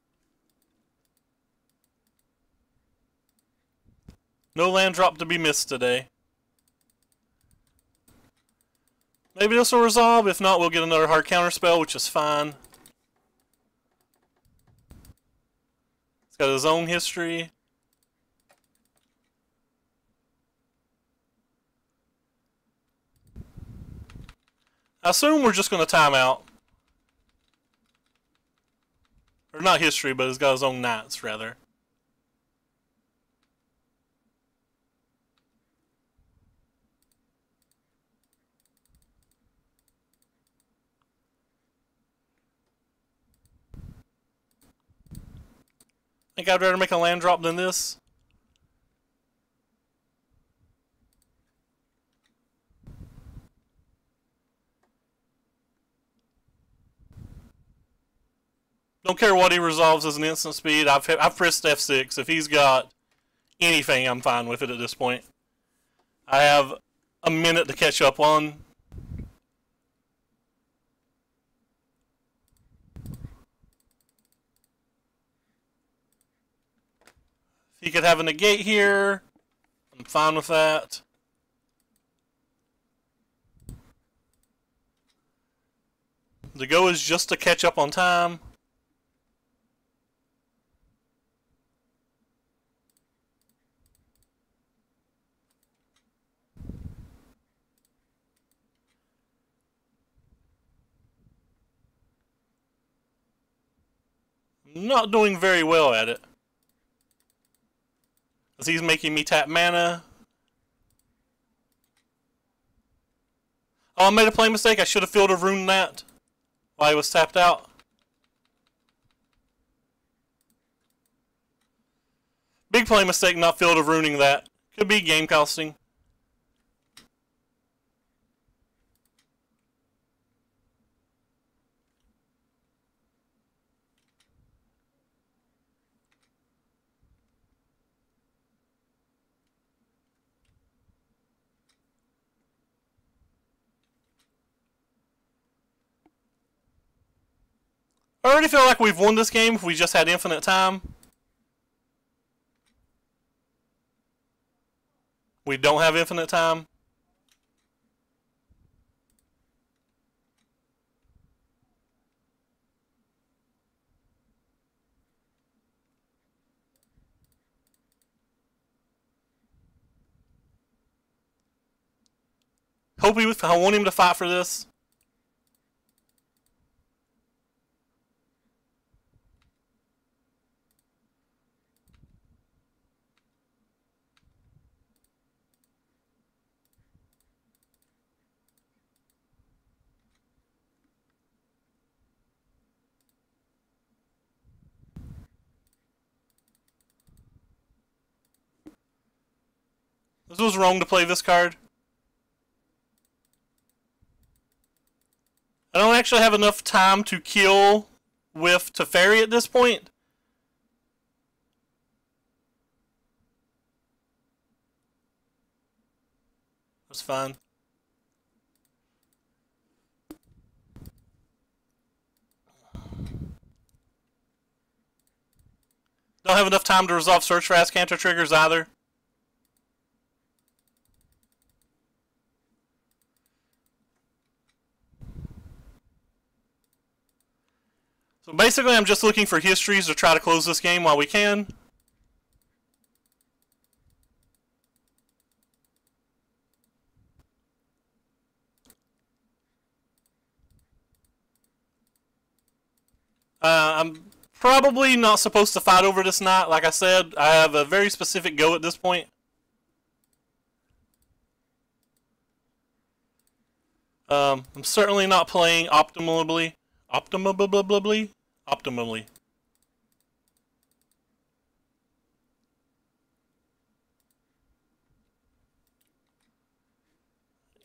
no land drop to be missed today. Maybe this will resolve. If not, we'll get another hard counter spell, which is fine. He's got his own history. I assume we're just going to time out. Or not history, but he's got his own knights, rather. Think I'd rather make a land drop than this. Don't care what he resolves as an instant speed. I've pressed F6. If he's got anything, I'm fine with it at this point. I have a minute to catch up on. If he could have a negate here, I'm fine with that. The go is just to catch up on time. Not doing very well at it. Because he's making me tap mana. Oh, I made a play mistake. I should have Field of Rune that while he was tapped out. Big play mistake not Field of Runing that. Could be game costing. I already feel like we've won this game if we just had infinite time. We don't have infinite time. I want him to fight for this. This was wrong to play this card. I don't actually have enough time to kill with Teferi at this point. That's fine. Don't have enough time to resolve Search for Azcanta triggers either. So basically I'm just looking for histories to try to close this game while we can. I'm probably not supposed to fight over this knight. Like I said, I have a very specific go at this point. I'm certainly not playing optimally. Optimally.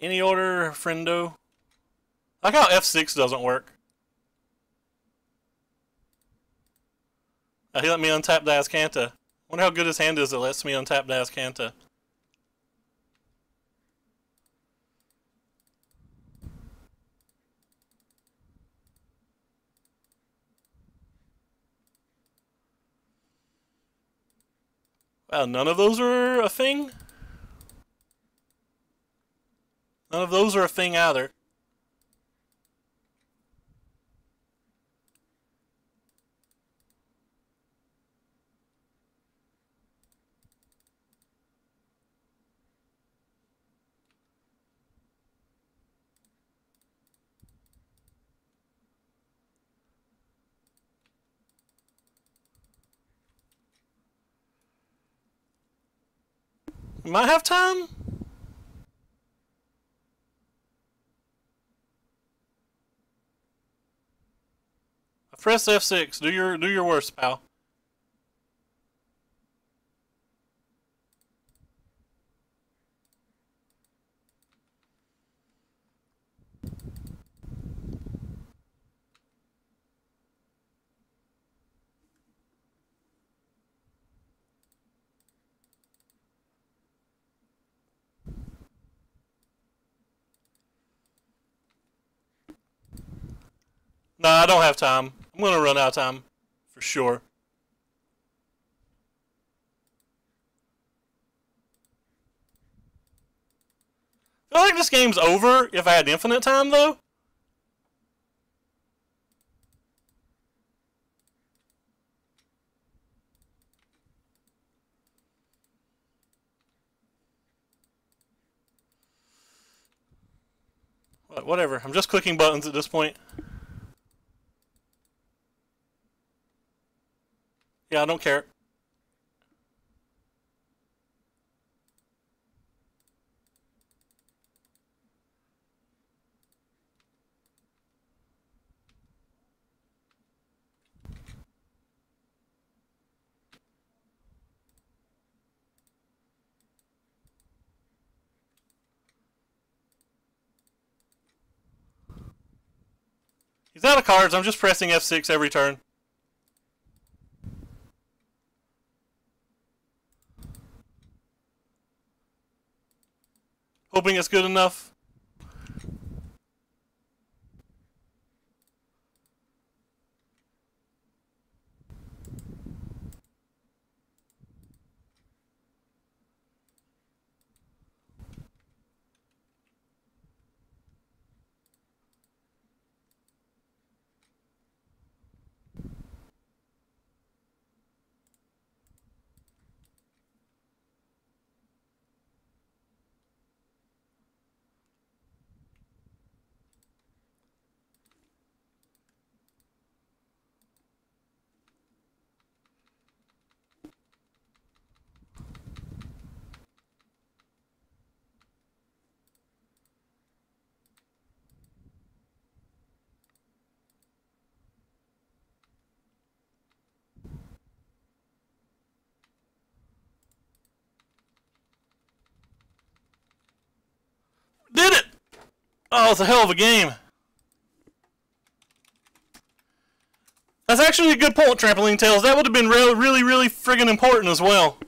Any order, friendo? I like how F6 doesn't work. He let me untap the Azcanta. Wonder how good his hand is that lets me untap the Azcanta. Well, none of those are a thing. None of those are a thing either. We might have time. Press F6. Do your worst, pal. Nah, I don't have time. I'm gonna run out of time. For sure. I feel like this game's over if I had infinite time, though. Whatever. I'm just clicking buttons at this point. Yeah, I don't care. He's out of cards. I'm just pressing F6 every turn. Hoping it's good enough. Did it! Oh, it's a hell of a game. That's actually a good point, Trampoline Tales. That would have been really friggin' important as well.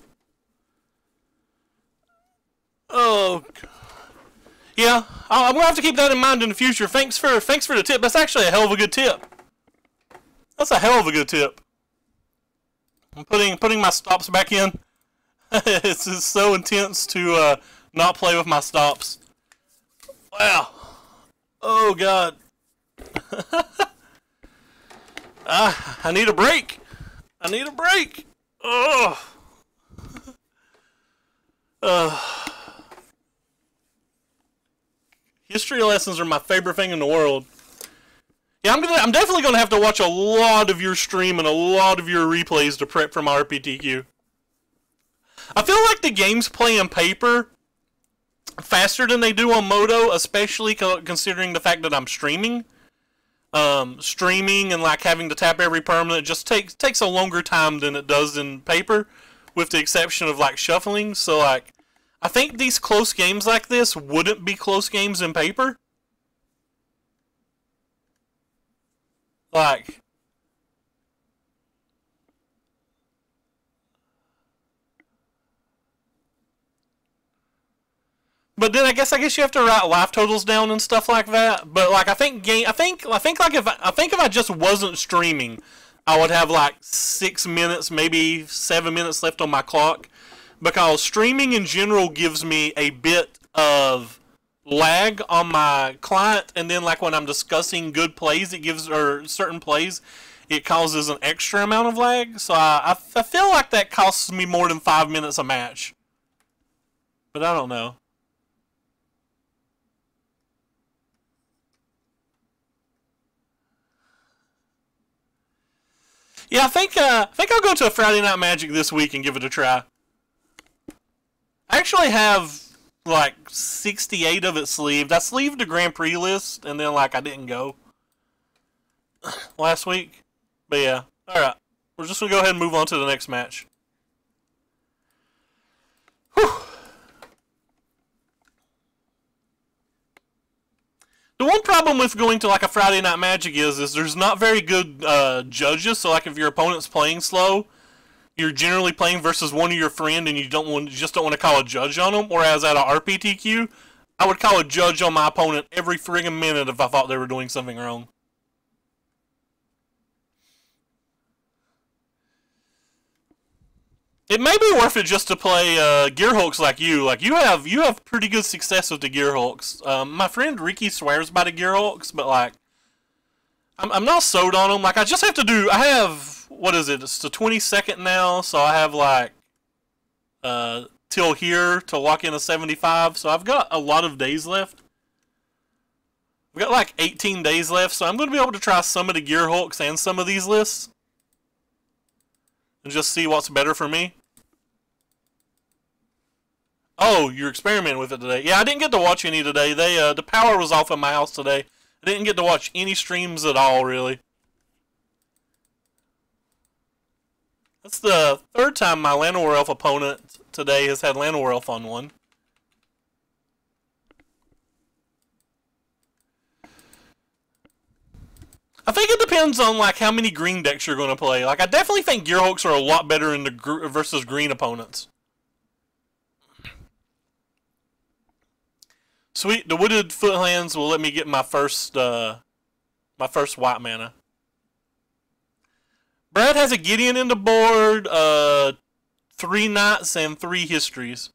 Oh, yeah. I'm gonna have to keep that in mind in the future. Thanks for the tip. That's actually a hell of a good tip. That's a hell of a good tip. I'm putting my stops back in. It's just so intense to not play with my stops. Wow. Oh God. I need a break. I need a break. Oh. History lessons are my favorite thing in the world. Yeah, I'm definitely gonna have to watch a lot of your stream and a lot of your replays to prep for my RPTQ. I feel like the games play in paper faster than they do on Moto, especially considering the fact that I'm streaming. Streaming and like having to tap every permanent just takes a longer time than it does in paper, with the exception of like shuffling. So like, I think these close games like this wouldn't be close games in paper. Like, but then I guess you have to write life totals down and stuff like that. But like I think like if I just wasn't streaming, I would have like 6 minutes, maybe 7 minutes left on my clock, because streaming in general gives me a bit of lag on my client, and then like when I'm discussing good plays, it gives, or certain plays, it causes an extra amount of lag. So I feel like that costs me more than 5 minutes a match. But I don't know. Yeah, I think I'll go to a Friday Night Magic this week and give it a try. I actually have like 68 of it sleeved. I sleeved the Grand Prix list, and then like I didn't go last week. But yeah, all right. We're just gonna go ahead and move on to the next match. Whew. The one problem with going to like a Friday Night Magic is there's not very good judges. So like if your opponent's playing slow, you're generally playing versus one of your friend, and you just don't want to call a judge on them. Whereas at a RPTQ, I would call a judge on my opponent every friggin' minute if I thought they were doing something wrong. It may be worth it just to play Gearhulks like you. Like you have pretty good success with the Gearhulks. My friend Ricky swears by the Gearhulks, but like I'm not sold on them. Like I just have to do. I have, what is it? It's the 22nd now, so I have like till here to lock in a 75. So I've got a lot of days left. I've got like 18 days left, so I'm going to be able to try some of the Gearhulks and some of these lists and just see what's better for me. Oh, you're experimenting with it today. Yeah, I didn't get to watch any today. The power was off in my house today. I didn't get to watch any streams at all, really. That's the third time my Llanowar Elf opponent today has had Llanowar Elf on one. I think it depends on like how many green decks you're going to play. Like I definitely think Gearhulks are a lot better in the versus green opponents. Sweet, the Wooded Footlands will let me get my first white mana. Brad has a Gideon in the board, 3 Knights and 3 Histories.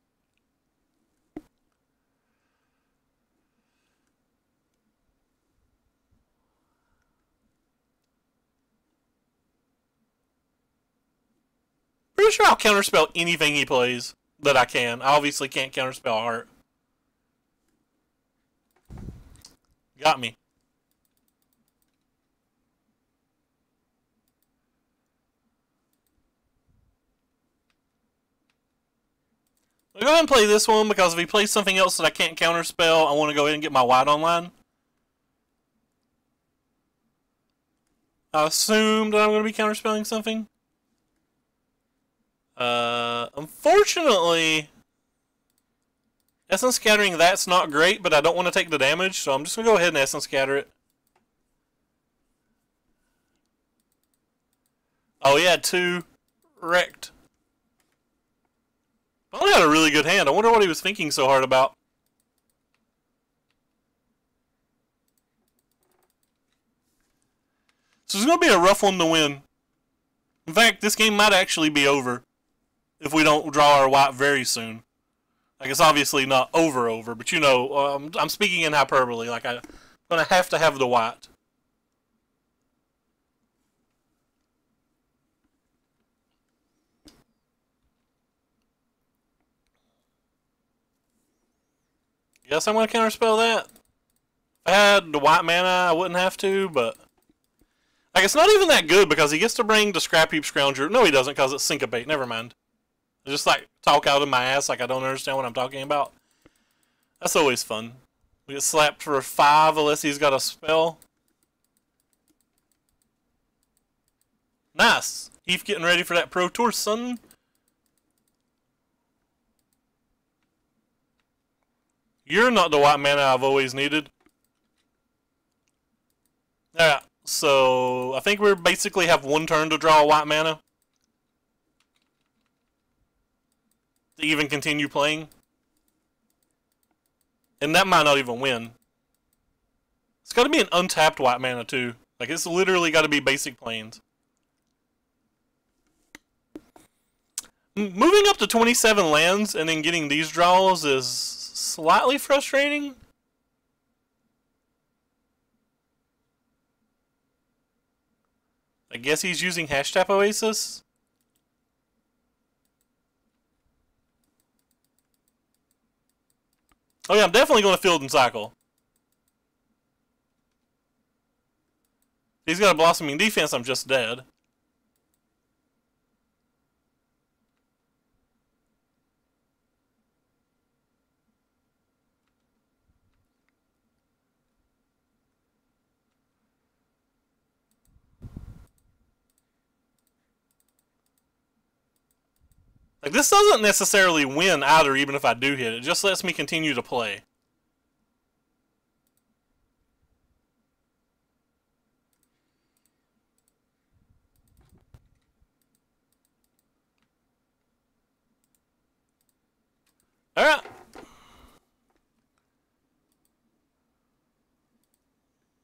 Pretty sure I'll counterspell anything he plays that I can. I obviously can't counterspell Heart. Got me. I'll go ahead and play this one, because if he plays something else that I can't counterspell, I want to go ahead and get my white online. I assume that I'm going to be counterspelling something. Unfortunately, Essence Scattering, that's not great, but I don't want to take the damage, so I'm just going to go ahead and Essence Scatter it. Oh, yeah, 2. Wrecked. Probably had a really good hand. I wonder what he was thinking so hard about. So it's going to be a rough one to win. In fact, this game might actually be over if we don't draw our white very soon. Like, it's obviously not over, but you know, I'm speaking in hyperbole. Like, I'm going to have the white. Guess I'm going to counterspell that. If I had the white mana, I wouldn't have to, but... Like, it's not even that good because he gets to bring the Scrapheap Scrounger. No, he doesn't because it's Syncopate. Never mind. I just, like, talk out of my ass like I don't understand what I'm talking about. That's always fun. We get slapped for 5 unless he's got a spell. Nice. Heath getting ready for that Pro Tour, son. You're not the white mana I've always needed. Alright, so I think we basically have 1 turn to draw a white mana. To even continue playing. And that might not even win. It's got to be an untapped white mana too. Like, it's literally got to be basic plains. Moving up to 27 lands and then getting these draws is slightly frustrating. I guess he's using Hashtap Oasis. Oh yeah, I'm definitely going to Field and Cycle. He's got a Blossoming Defense, I'm just dead. Like, this doesn't necessarily win either, even if I do hit it. It just lets me continue to play. Alright.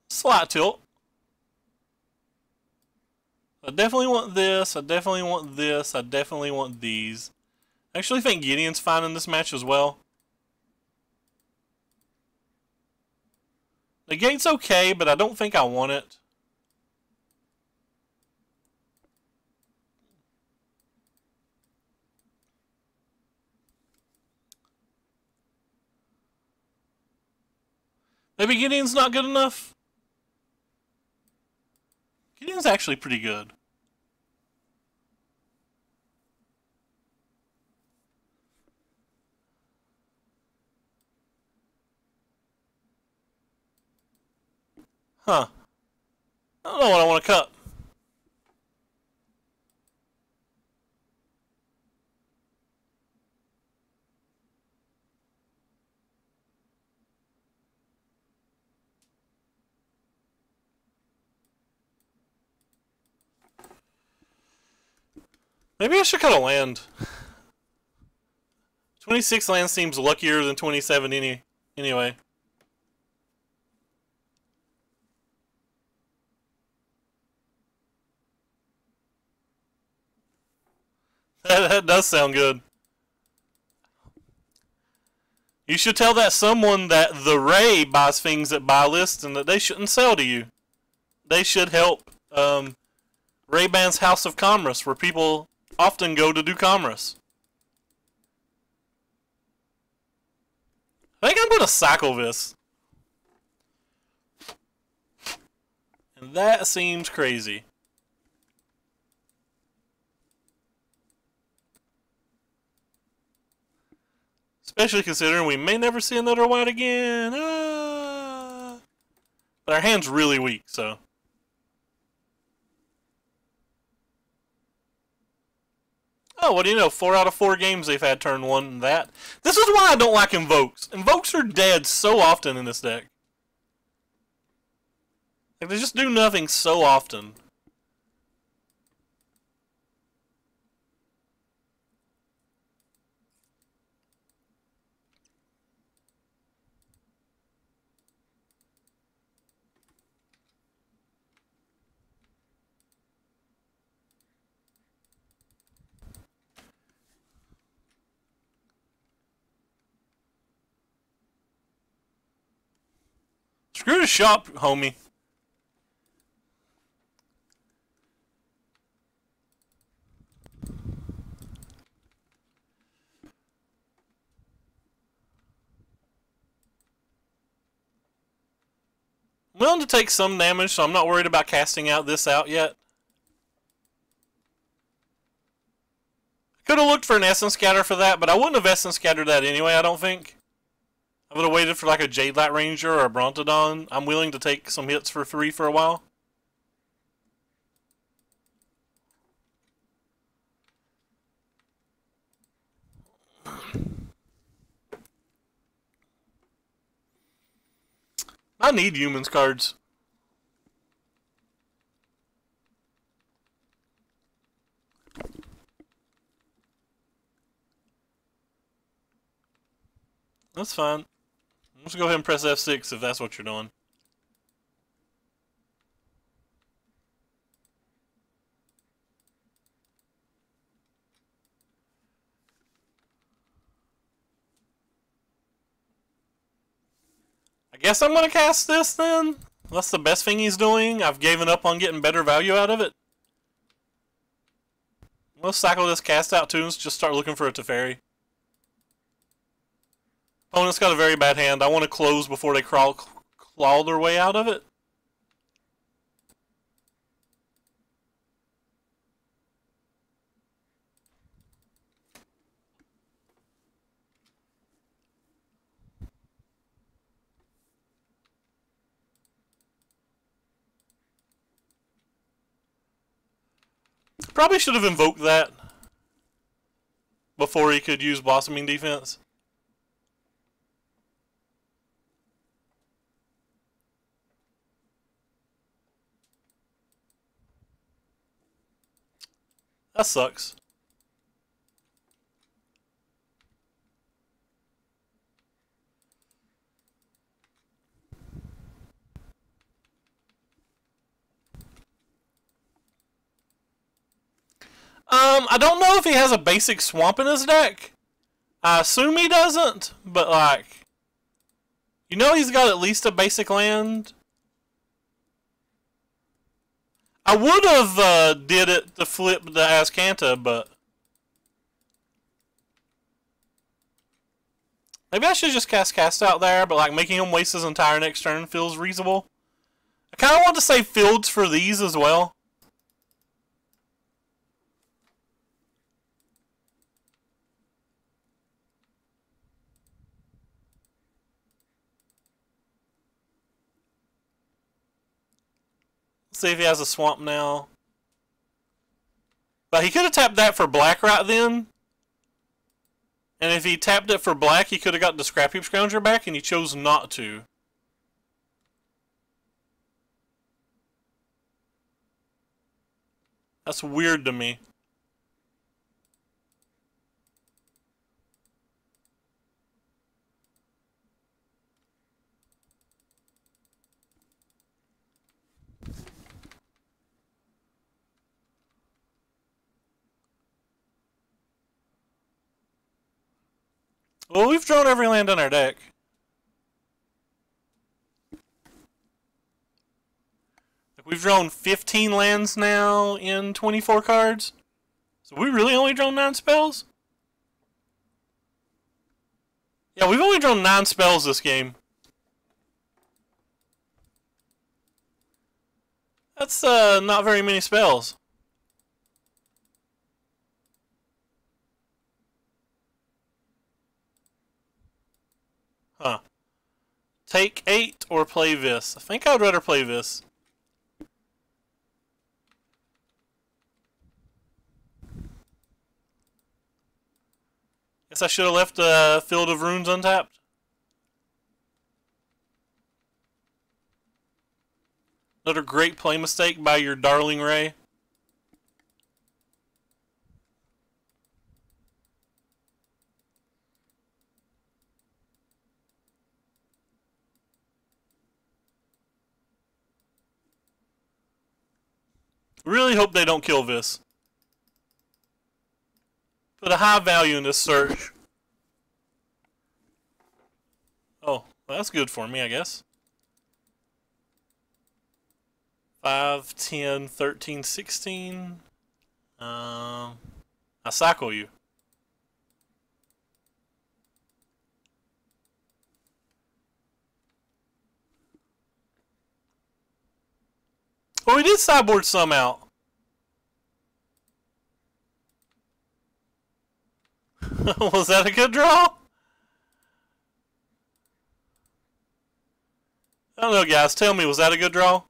Slight tilt. I definitely want this, I definitely want this, I definitely want these. I actually think Gideon's fine in this match as well. The gate's okay, but I don't think I want it. Maybe Gideon's not good enough? Gideon's actually pretty good. Huh. I don't know what I want to cut. Maybe I should cut a land. 26 land seems luckier than 27 anyway. That does sound good. You should tell that someone that the Ray buys things at buy list and that they shouldn't sell to you. They should help Ray-Ban's House of Commerce, where people often go to do commerce. I think I'm going to cycle this. And that seems crazy. Especially considering we may never see another white again. Ah. But our hand's really weak, so. Oh, what do you know? 4 out of 4 games they've had turn 1 and that. This is why I don't like Invokes. Invokes are dead so often in this deck. Like, they just do nothing so often. Screw the shop, homie. I'm willing to take some damage, so I'm not worried about casting out this out yet. Could have looked for an Essence Scatter for that, but I wouldn't have Essence Scattered that anyway, I don't think. I would have waited for like a Jade Light Ranger or a Brontodon. I'm willing to take some hits for 3 for a while. I need humans cards. That's fine. Let's go ahead and press F6 if that's what you're doing. I guess I'm going to cast this then. That's the best thing he's doing. I've given up on getting better value out of it. Let's cycle this cast out too and just start looking for a Teferi. Opponent's got a very bad hand. I want to close before they claw their way out of it. Probably should have invoked that before he could use Blossoming Defense. That sucks. I don't know if he has a basic swamp in his deck. I assume he doesn't, but like, you know he's got at least a basic land. I would have did it to flip the Azcanta, but maybe I should just cast out there, but like making him waste his entire next turn feels reasonable. I kind of want to save fields for these as well. See if he has a swamp now. But he could have tapped that for black right then. And if he tapped it for black, he could have got the Scrap Heap Scrounger back, and he chose not to. That's weird to me. Well, we've drawn every land on our deck. We've drawn 15 lands now in 24 cards. So we really only drawn 9 spells? Yeah, we've only drawn 9 spells this game. That's not very many spells. Huh. Take 8 or play this. I think I would rather play this. chance I should have left a Field of Runes untapped? Another great play mistake by your darling Ray. Really hope they don't kill this. Put a high value in this search. Oh, well, that's good for me, I guess. 5, 10, 13, 16. I cycle you. Well, we did sideboard some out. Was that a good draw? I don't know, guys. Tell me, was that a good draw?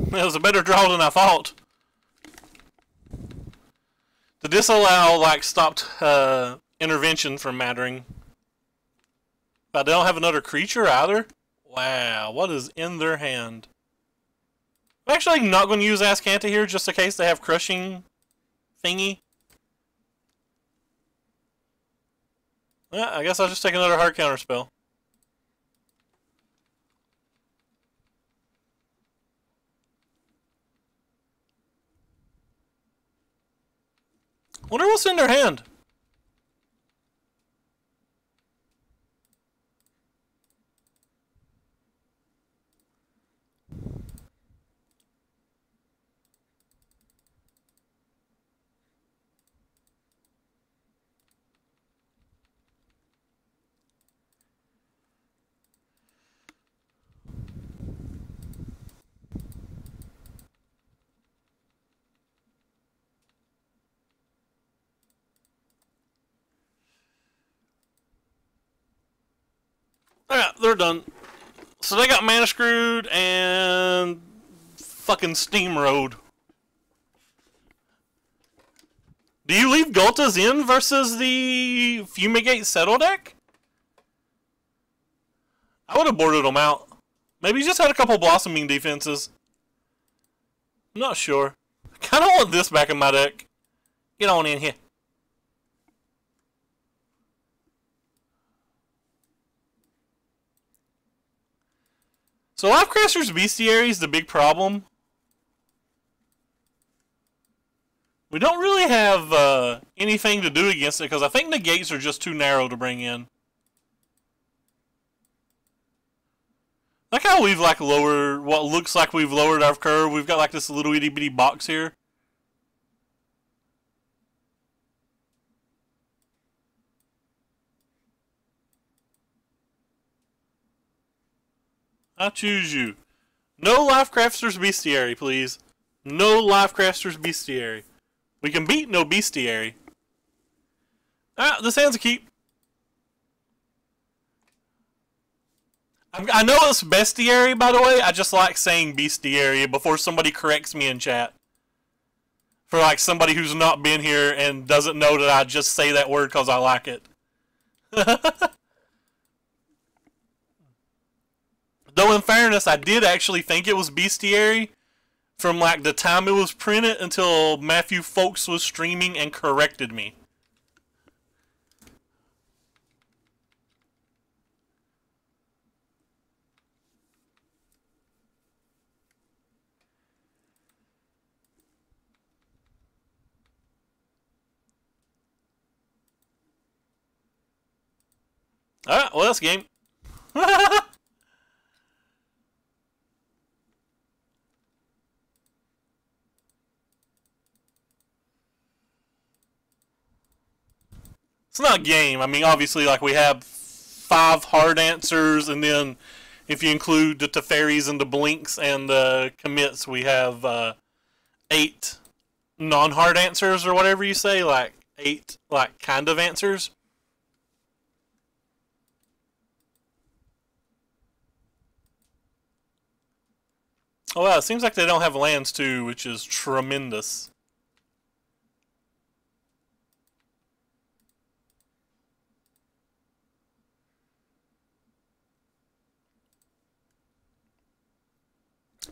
It was a better draw than I thought. The disallow, like, stopped intervention from mattering. But they don't have another creature either? Wow, what is in their hand? I'm actually not going to use Azcanta here, just in case they have crushing thingy. Yeah, I guess I'll just take another hard counter spell. Wonder what's in their hand. Alright, they're done. So they got Mana Screwed and fucking Steamroad. Do you leave Ghaltas in versus the Fumigate Settle deck? I would have boarded them out. Maybe just had a couple Blossoming defenses. I'm not sure. I kind of want this back in my deck. Get on in here. So Lifecrafter's Bestiary is the big problem. We don't really have anything to do against it because I think the gates are just too narrow to bring in. Like how we've like lowered what looks like we've lowered our curve. We've got like this little itty bitty box here. I choose you. No Lifecrafter's Bestiary, please. No Lifecrafter's Bestiary. We can beat no Bestiary. Ah, this hand's a keep. I know it's Bestiary, by the way. I just like saying Bestiary before somebody corrects me in chat. For like somebody who's not been here and doesn't know that I just say that word because I like it. Though in fairness, I did actually think it was Bestiary from like the time it was printed until Matthew Folks was streaming and corrected me. Alright, well that's game. It's not game. I mean, obviously, like, we have 5 hard answers, and then If you include the Teferis and the Blinks and the commits, we have 8 non-hard answers or whatever you say, like 8 like kind of answers. Oh wow, it seems like they don't have lands too, which is tremendous.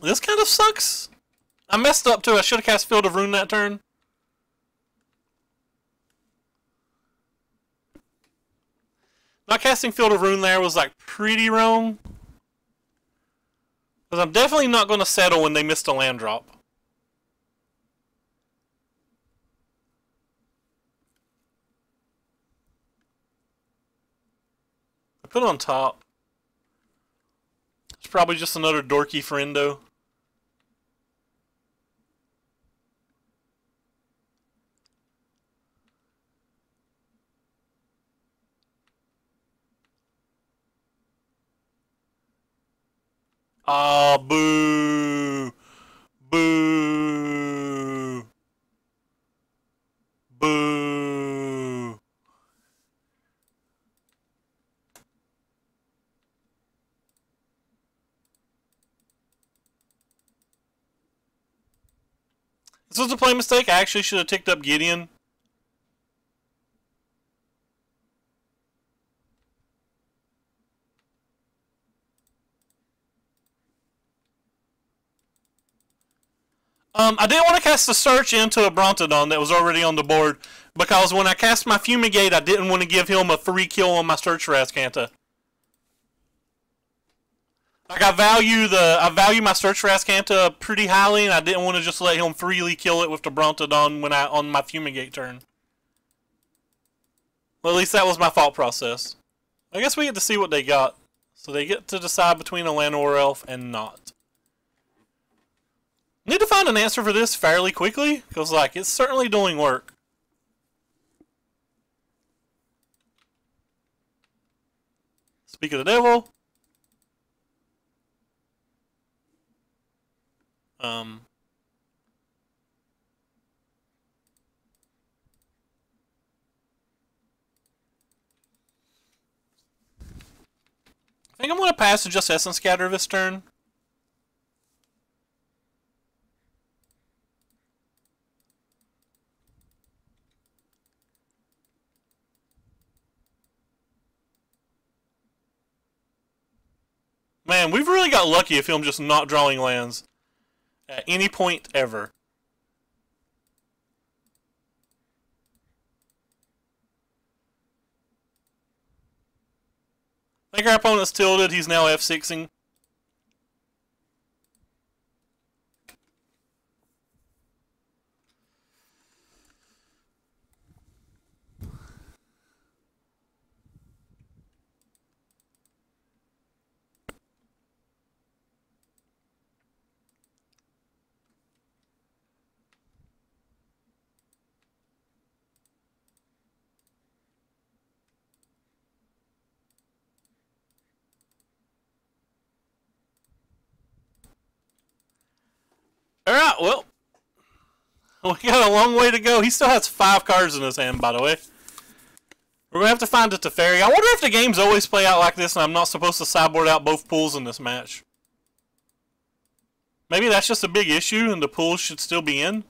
This kind of sucks. I messed up too. I should have cast Field of Ruin that turn. Not casting Field of Ruin there was like pretty wrong. Because I'm definitely not going to settle when they missed a land drop. I put it on top. It's probably just another dorky friendo. Ah, boo. Boo. Boo. This was a play mistake. I actually should have ticked up Gideon. I didn't want to cast the Search into a Brontodon that was already on the board, because when I cast my Fumigate, I didn't want to give him a free kill on my Search for Azcanta. Like I value my Search for Azcanta pretty highly, and I didn't want to just let him freely kill it with the Brontodon on my Fumigate turn. Well, at least that was my thought process. I guess we get to see what they got. So they get to decide between a Llanowar Elf and not. Need to find an answer for this fairly quickly, because like it's certainly doing work. Speak of the devil. I think I'm going to pass to just Essence Scatter this turn. Man, we've really got lucky if him just not drawing lands at any point ever. I think our opponent's tilted. He's now F6ing. Alright, well. We got a long way to go. He still has 5 cards in his hand, by the way. We're going to have to find a Teferi. I wonder if the games always play out like this and I'm not supposed to sideboard out both pools in this match. Maybe that's just a big issue and the pools should still be in.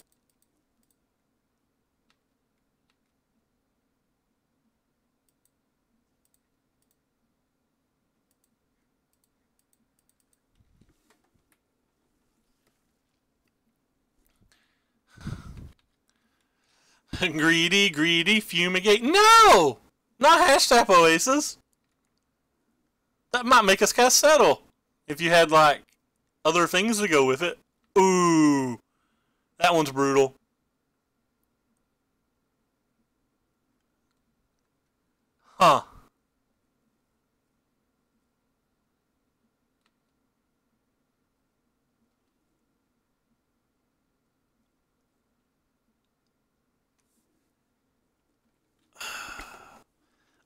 Greedy, greedy, fumigate. No! Not hashtag Oasis. That might make us cast Settle. If you had, like, other things to go with it. Ooh. That one's brutal. Huh.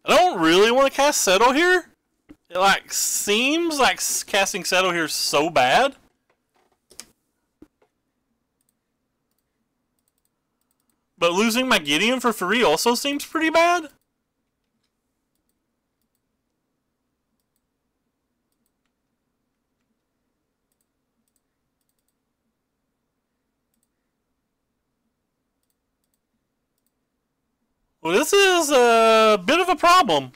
I don't really want to cast Settle here. It like seems like casting Settle here is so bad. But losing my Gideon for free also seems pretty bad. Well, this is a bit of a problem.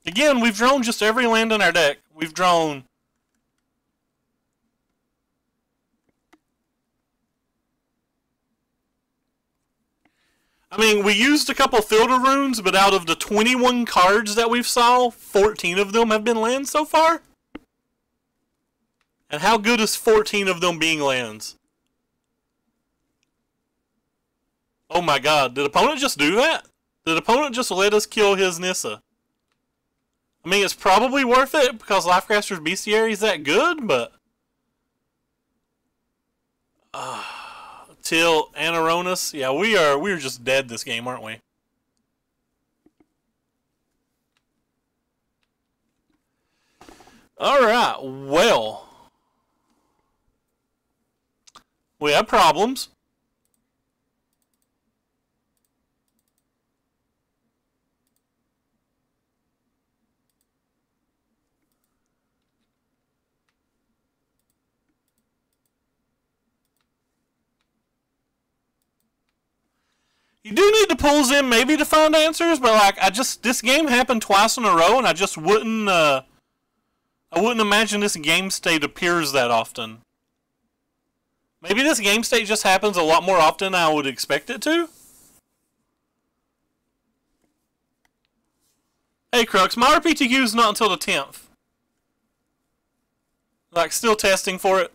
Again, we've drawn just every land in our deck. We've drawn... I mean, we used a couple filter runes, but out of the 21 cards that we've saw, 14 of them have been lands so far. And how good is 14 of them being lands? Oh my god, did opponent just do that? Did opponent just let us kill his Nissa? I mean, it's probably worth it because Lifecaster's Bestiary is that good, but... Till Anaronis. Yeah, we're just dead this game, aren't we? Alright, well. We have problems. You do need to pulls in maybe to find answers, but like this game happened twice in a row, and I just wouldn't imagine this game state appears that often. Maybe this game state just happens a lot more often than I would expect it to. Hey Crux, my RPTQ is not until the 10th. Like, still testing for it.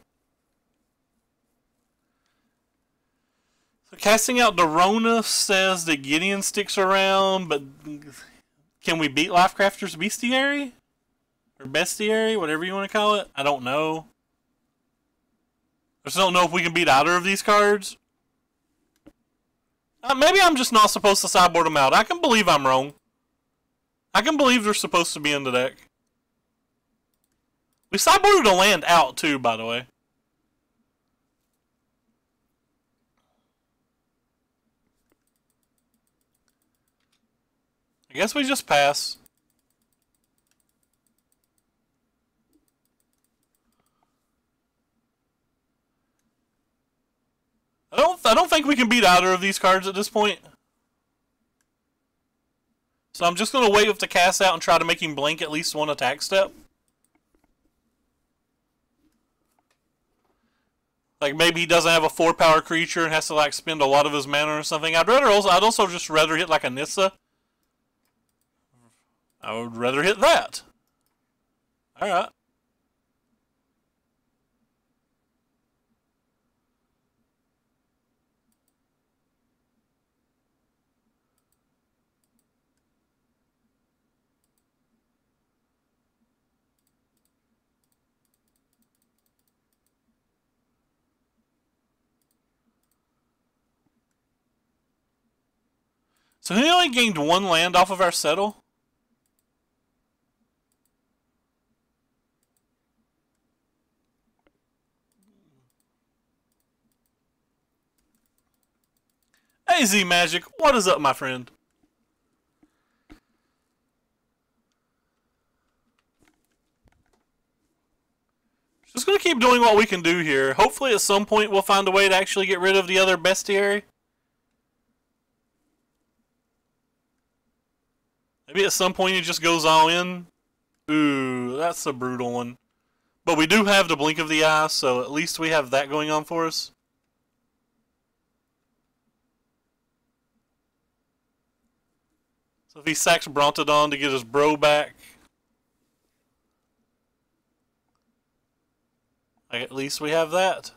Casting out Dorona says that Gideon sticks around, but can we beat Lifecrafter's Bestiary? Or Bestiary, whatever you want to call it? I don't know. I just don't know if we can beat either of these cards. Maybe I'm just not supposed to sideboard them out. I can believe I'm wrong. I can believe they're supposed to be in the deck. We sideboarded a land out too, by the way. I guess we just pass. I don't think we can beat either of these cards at this point. So I'm just going to wait with the cast out and try to make him blink at least one attack step. Like maybe he doesn't have a 4-power creature and has to like spend a lot of his mana or something. I'd also just rather hit like a Nissa. I would rather hit that. Alright. So he only gained one land off of our settle? Hey Z Magic, what is up, my friend? Just gonna keep doing what we can do here. Hopefully at some point we'll find a way to actually get rid of the other bestiary. Maybe at some point he just goes all in. Ooh, that's a brutal one. But we do have the blink of the eye, so at least we have that going on for us. So if he sacks Brontodon to get his bro back, like at least we have that.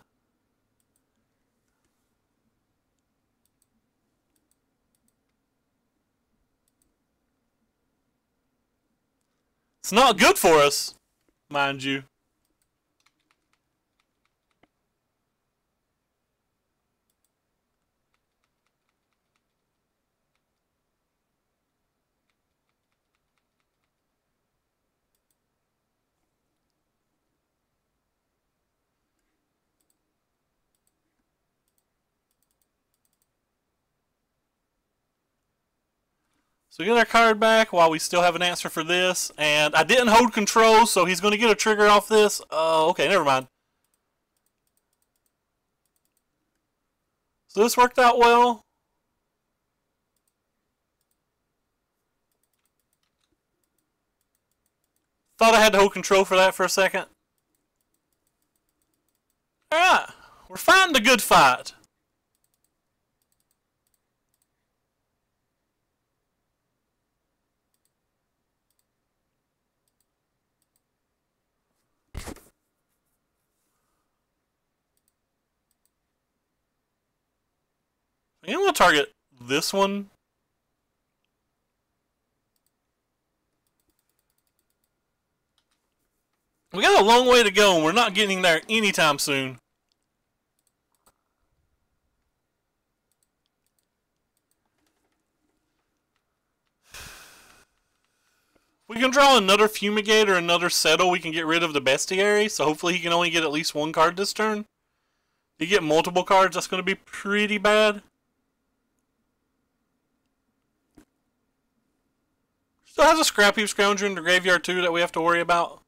It's not good for us, mind you. So we get our card back while we still have an answer for this. And I didn't hold control, so he's going to get a trigger off this. Oh, okay, never mind. So this worked out well. Thought I had to hold control for that for a second. Alright, we're fighting the good fight. I'm going to target this one. We got a long way to go, and we're not getting there anytime soon. We can draw another Fumigate or another Settle, we can get rid of the Bestiary, so hopefully he can only get at least one card this turn. If you get multiple cards, that's going to be pretty bad. Still has a Scrap Heap Scrounger in the graveyard too that we have to worry about.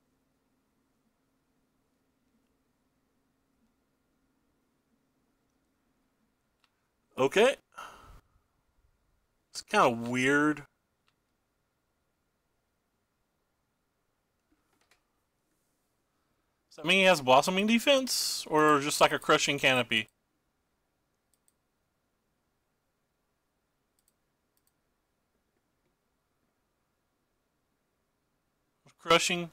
Okay. It's kind of weird. Does that mean he has Blossoming Defense? Or just like a Crushing Canopy? Crushing.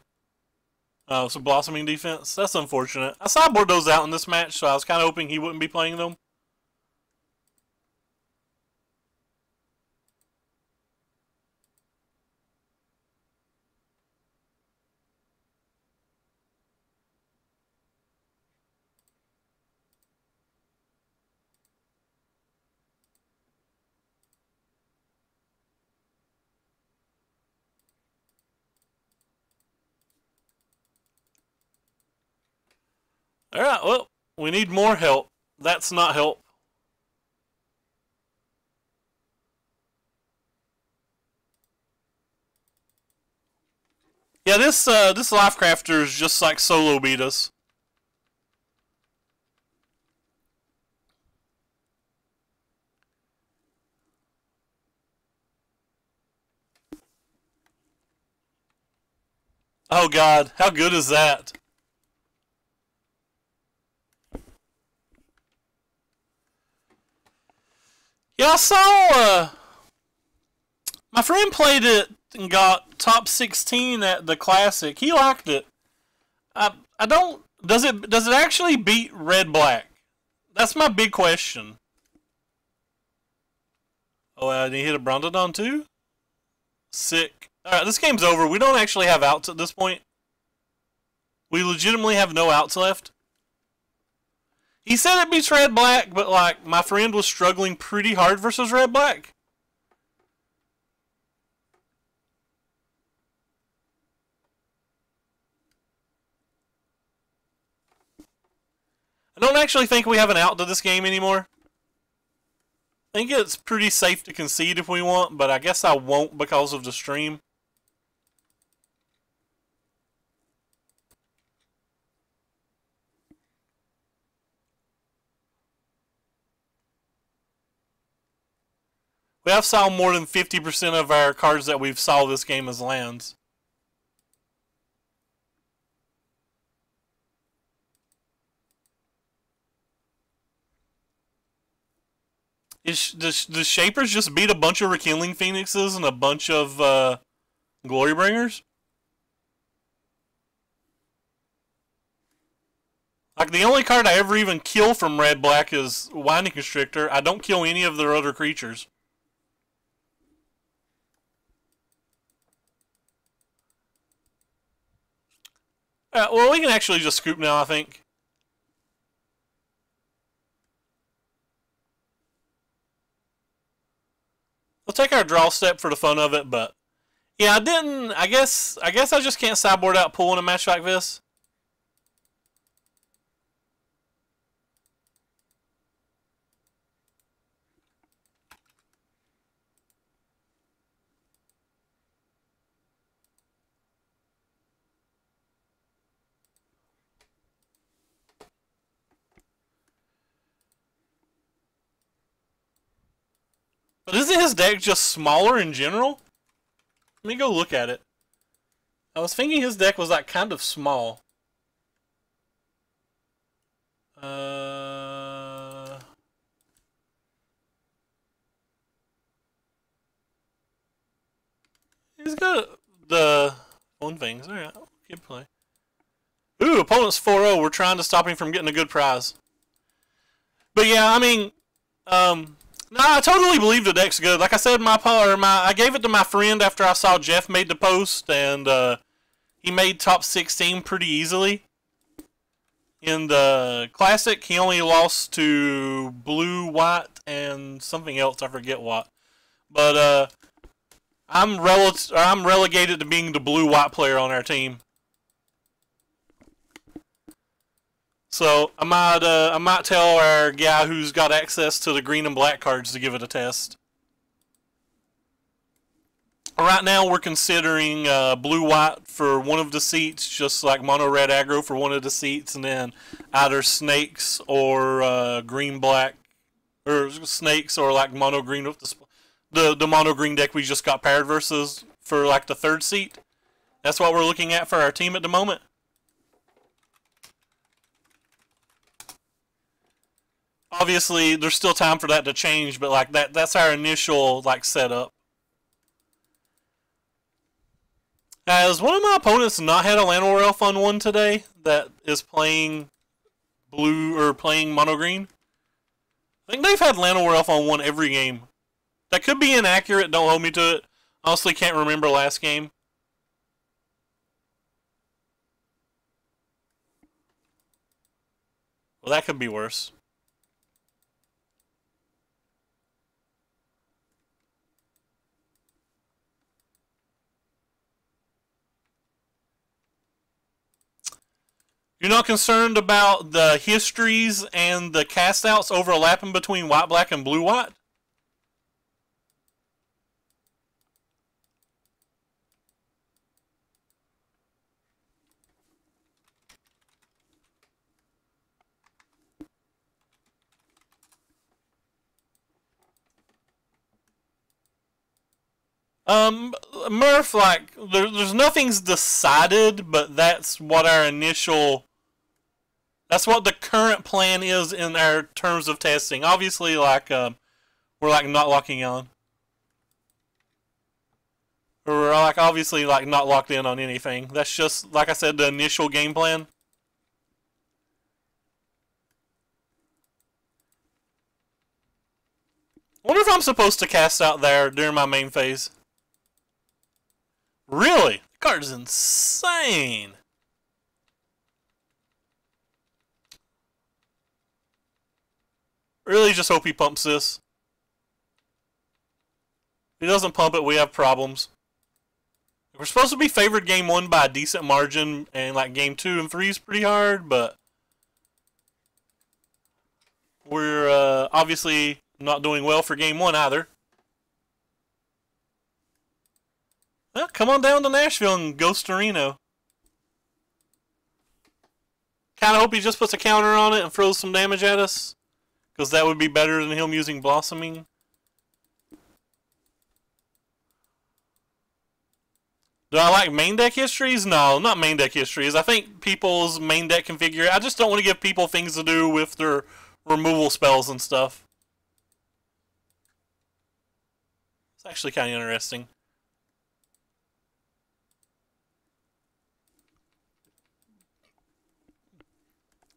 Oh, so Blossoming Defense. That's unfortunate. I sideboard those out in this match, so I was kind of hoping he wouldn't be playing them. Alright, well, we need more help. That's not help. Yeah, this Life Crafter is just like solo beat us. Oh god, how good is that? Yeah, I saw my friend played it and got top 16 at the Classic. He liked it. I don't. Does it actually beat Red Black? That's my big question. Oh, and he hit a Brondodon too? Sick. Alright, this game's over. We don't actually have outs at this point. We legitimately have no outs left. He said it beats Red Black, but like my friend was struggling pretty hard versus Red Black. I don't actually think we have an out to this game anymore. I think it's pretty safe to concede if we want, but I guess I won't because of the stream. We have solved more than 50% of our cards that we've solved this game as lands. Does Shapers just beat a bunch of Rekindling Phoenixes and a bunch of Glorybringers? Like, the only card I ever even kill from Red Black is Winding Constrictor. I don't kill any of their other creatures. Well, we can actually just scoop now, I think. We'll take our draw step for the fun of it, but yeah, I guess I just can't sideboard out pool in a match like this. But isn't his deck just smaller in general? Let me go look at it. I was thinking his deck was like kind of small. He's got the one things. Alright, good play. Ooh, opponent's 4-0. We're trying to stop him from getting a good prize. But yeah, I mean, no, I totally believe the deck's good. Like I said, I gave it to my friend after I saw Jeff made the post, and he made top 16 pretty easily. In the Classic, he only lost to Blue, White, and something else. I forget what. But I'm relegated to being the Blue-White player on our team. So I might tell our guy who's got access to the green and black cards to give it a test. Right now we're considering blue-white for one of the seats, just like mono-red aggro for one of the seats, and then either snakes or green-black, or snakes or like mono-green with the mono-green deck we just got paired versus for like the third seat. That's what we're looking at for our team at the moment. Obviously, there's still time for that to change, but like that's our initial like setup. Has one of my opponents not had a Llanowar Elf on one today that is playing blue or playing mono green? I think they've had Llanowar Elf on one every game. That could be inaccurate, don't hold me to it. Honestly, can't remember last game. Well, that could be worse. You're not concerned about the histories and the castouts overlapping between white-black and blue-white? Murph, like, there's nothing's decided, but that's what our initial... That's what the current plan is in our terms of testing. Obviously, like, we're, like, not locking on. We're, like, obviously, like, not locked in on anything. That's just, like I said, the initial game plan. I wonder if I'm supposed to cast out there during my main phase. Really? The card is insane. Really just hope he pumps this. If he doesn't pump it, we have problems. We're supposed to be favored game 1 by a decent margin, and like game 2 and 3 is pretty hard, but we're obviously not doing well for game 1 either. Well, come on down to Nashville and ghost to Reno. Kinda hope he just puts a counter on it and throws some damage at us, because that would be better than him using Blossoming. Do I like main deck histories? No, not main deck histories. I think people's main deck configure. I just don't want to give people things to do with their removal spells and stuff. It's actually kind of interesting.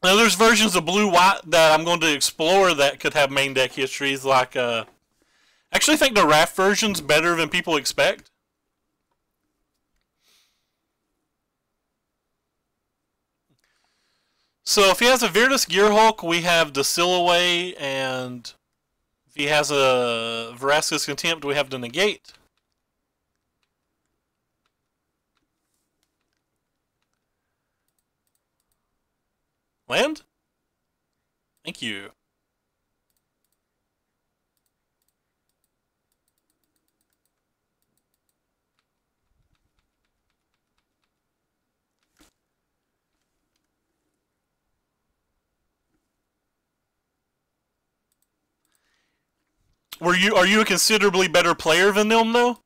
Now, there's versions of blue-white that I'm going to explore that could have main deck histories, like, I actually think the Wrath version's better than people expect. So, if he has a Virtus Gearhulk, we have the Silhouette, and if he has a Vraska's Contempt, we have the Negate. Land? Thank you. Are you a considerably better player than them though?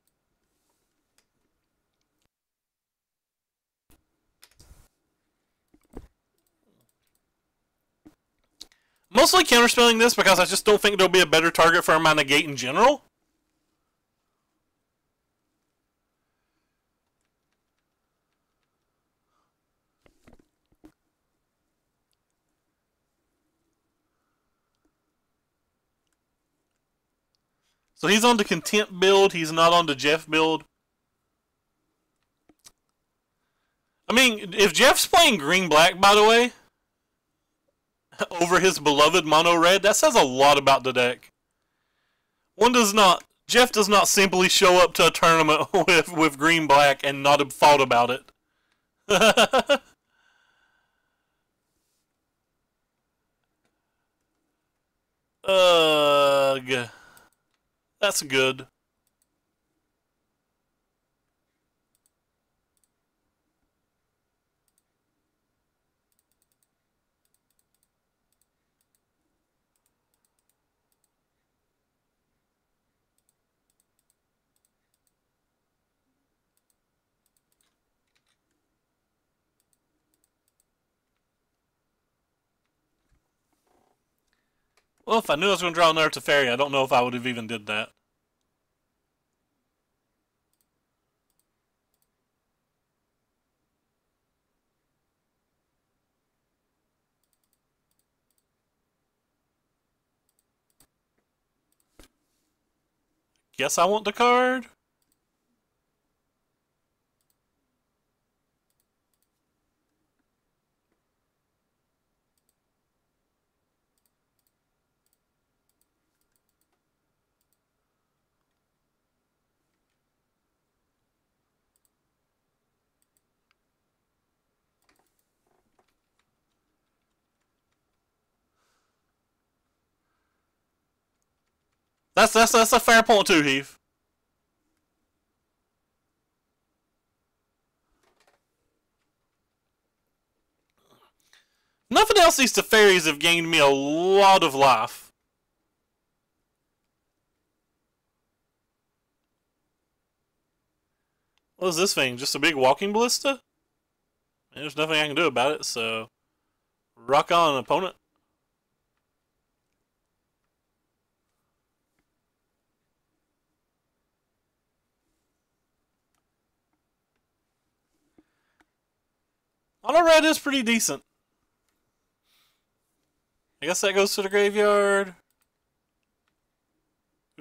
Mostly counterspelling this because I just don't think there'll be a better target for my negate in general. So he's on the Content build, he's not on the Jeff build. I mean, if Jeff's playing green-black, by the way, over his beloved mono-red, that says a lot about the deck. Jeff does not simply show up to a tournament with green-black and not have thought about it. Ugh. That's good. Well, if I knew I was going to draw another Teferi, I don't know if I would have even did that. Guess I want the card. That's a fair point too, Heath. Nothing else, these Teferis have gained me a lot of life. What is this thing? Just a big walking ballista? There's nothing I can do about it, so rock on, opponent. Mono red is pretty decent. I guess that goes to the graveyard.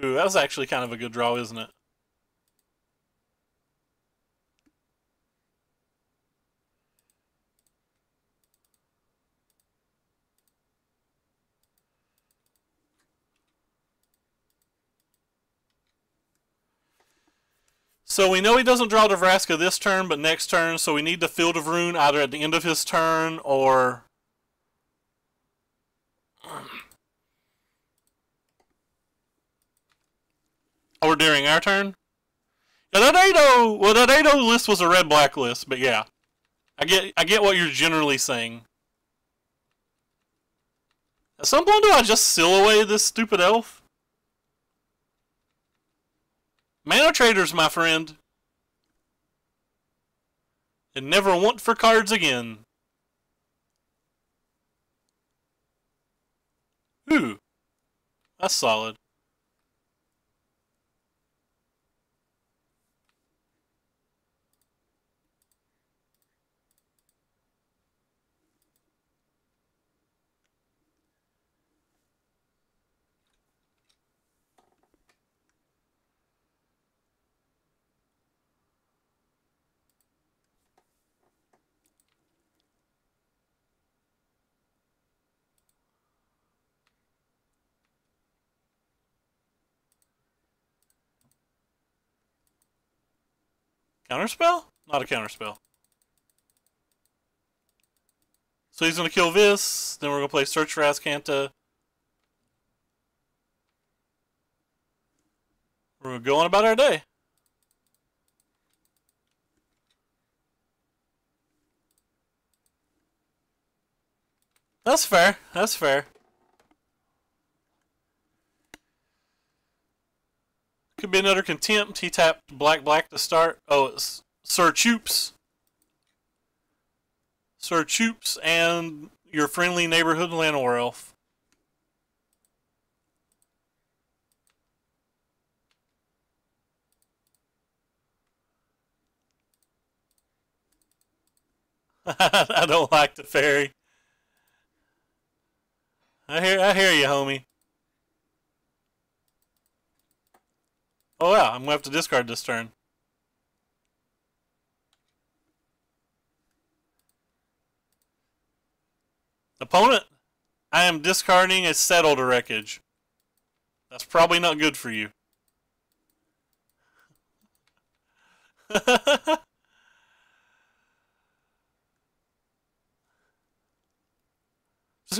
Ooh, that was actually kind of a good draw, isn't it? So we know he doesn't draw the Vraska this turn, but next turn, so we need the Field of Ruin either at the end of his turn or during our turn. Yeah, that Ado list was a red-black list, but yeah. I get what you're generally saying. At some point, do I just seal away this stupid elf? Mana traders, my friend. And never want for cards again. Ooh. That's solid. Counterspell? Not a counterspell. So he's going to kill this, then we're going to play Search for Azcanta. We're going to go on about our day. That's fair. That's fair. Could be another contempt. He tapped black to start. Oh, it's Sir Choops. Sir Choops and your friendly neighborhood Llanowar elf. I don't like the fairy. I hear you, homie. Oh yeah, I'm gonna have to discard this turn. Opponent, I am discarding a Settle to Wreckage. That's probably not good for you. Just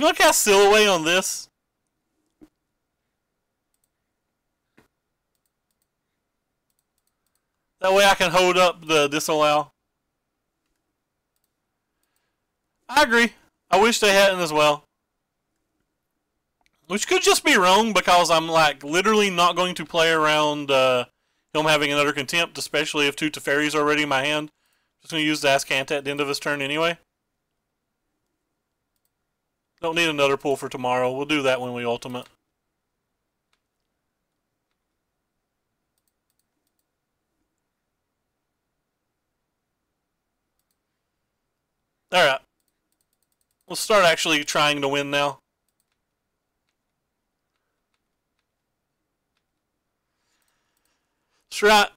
gonna cast Silhouette on this. That way I can hold up the disallow. I agree. I wish they hadn't as well. Which could just be wrong because I'm like literally not going to play around him having another contempt, especially if two Teferis are already in my hand. Just going to use the Azcanta at the end of his turn anyway. Don't need another pull for tomorrow. We'll do that when we ultimate. Alright. We'll start actually trying to win now. That's right.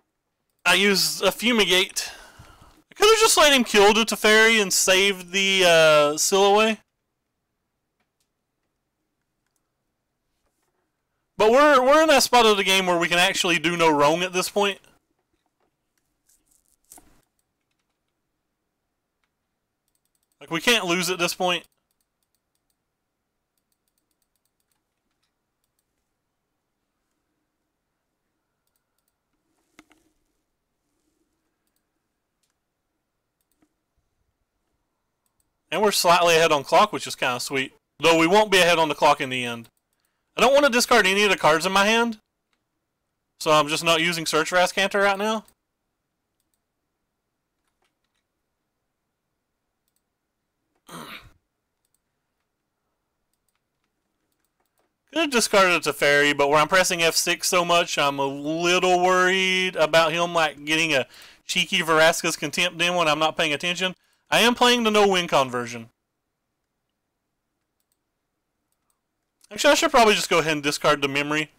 I used a Fumigate. I could have just let him kill the Teferi and save the Silhouette. But we're in that spot of the game where we can actually do no wrong at this point. Like, we can't lose at this point. And we're slightly ahead on clock, which is kind of sweet. Though we won't be ahead on the clock in the end. I don't want to discard any of the cards in my hand. So I'm just not using Search for Azcanta right now. Could have discarded a Teferi, but where I'm pressing F6 so much, I'm a little worried about him like getting a cheeky Vraska's Contempt in when I'm not paying attention. I am playing the no win con version. Actually, I should probably just go ahead and discard the memory.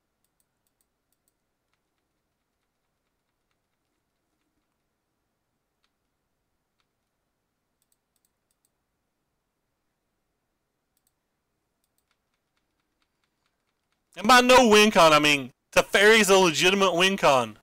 And by no win con, I mean Teferi's a legitimate win con.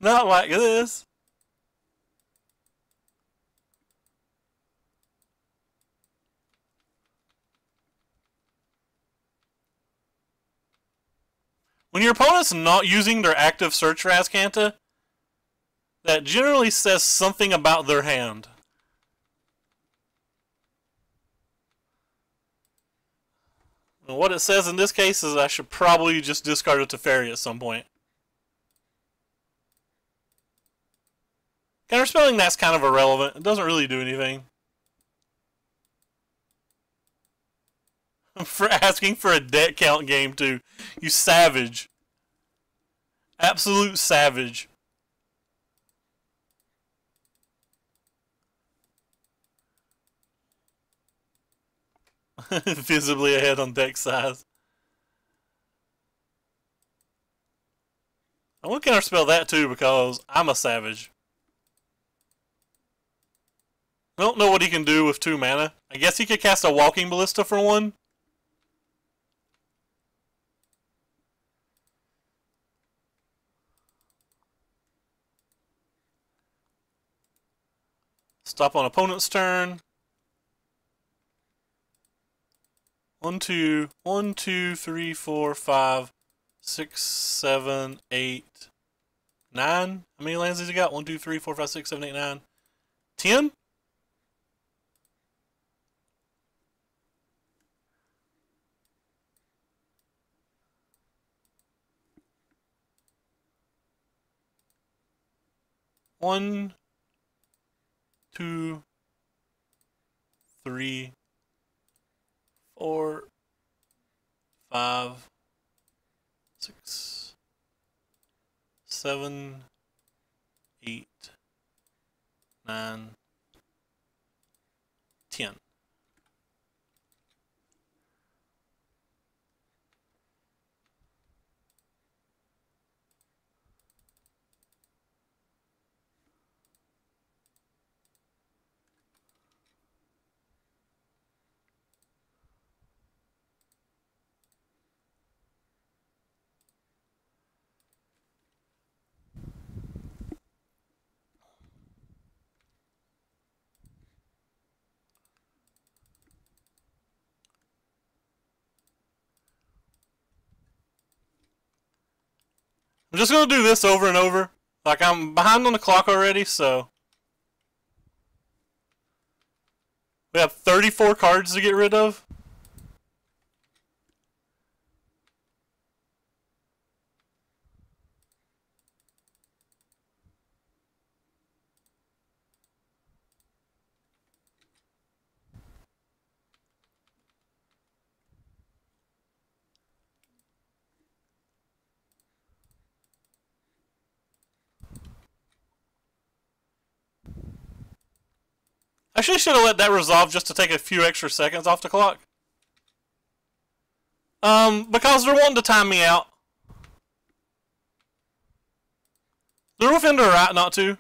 Not like this. When your opponent's not using their active Search for Azcanta, that generally says something about their hand. And what it says in this case is I should probably just discard a Teferi at some point. Counterspelling, that's kind of irrelevant. It doesn't really do anything. For asking for a deck count game too. You savage. Absolute savage. Visibly ahead on deck size. I want to counterspell that too because I'm a savage. I don't know what he can do with 2 mana. I guess he could cast a Walking Ballista for 1. Stop on opponent's turn. 1, 2, 1, 2, 3, 4, 5, 6, 7, 8, 9. How many lands has he got? 1, 2, 3, 4, 5, 6, 7, 8, 9. 10? One, two, three, 4, 5, 6, 7, 8, 9, 10. I'm just going to do this over and over. Like, I'm behind on the clock already, so... We have 34 cards to get rid of. I actually should have let that resolve just to take a few extra seconds off the clock. Because they're wanting to time me out. They're within their right not to.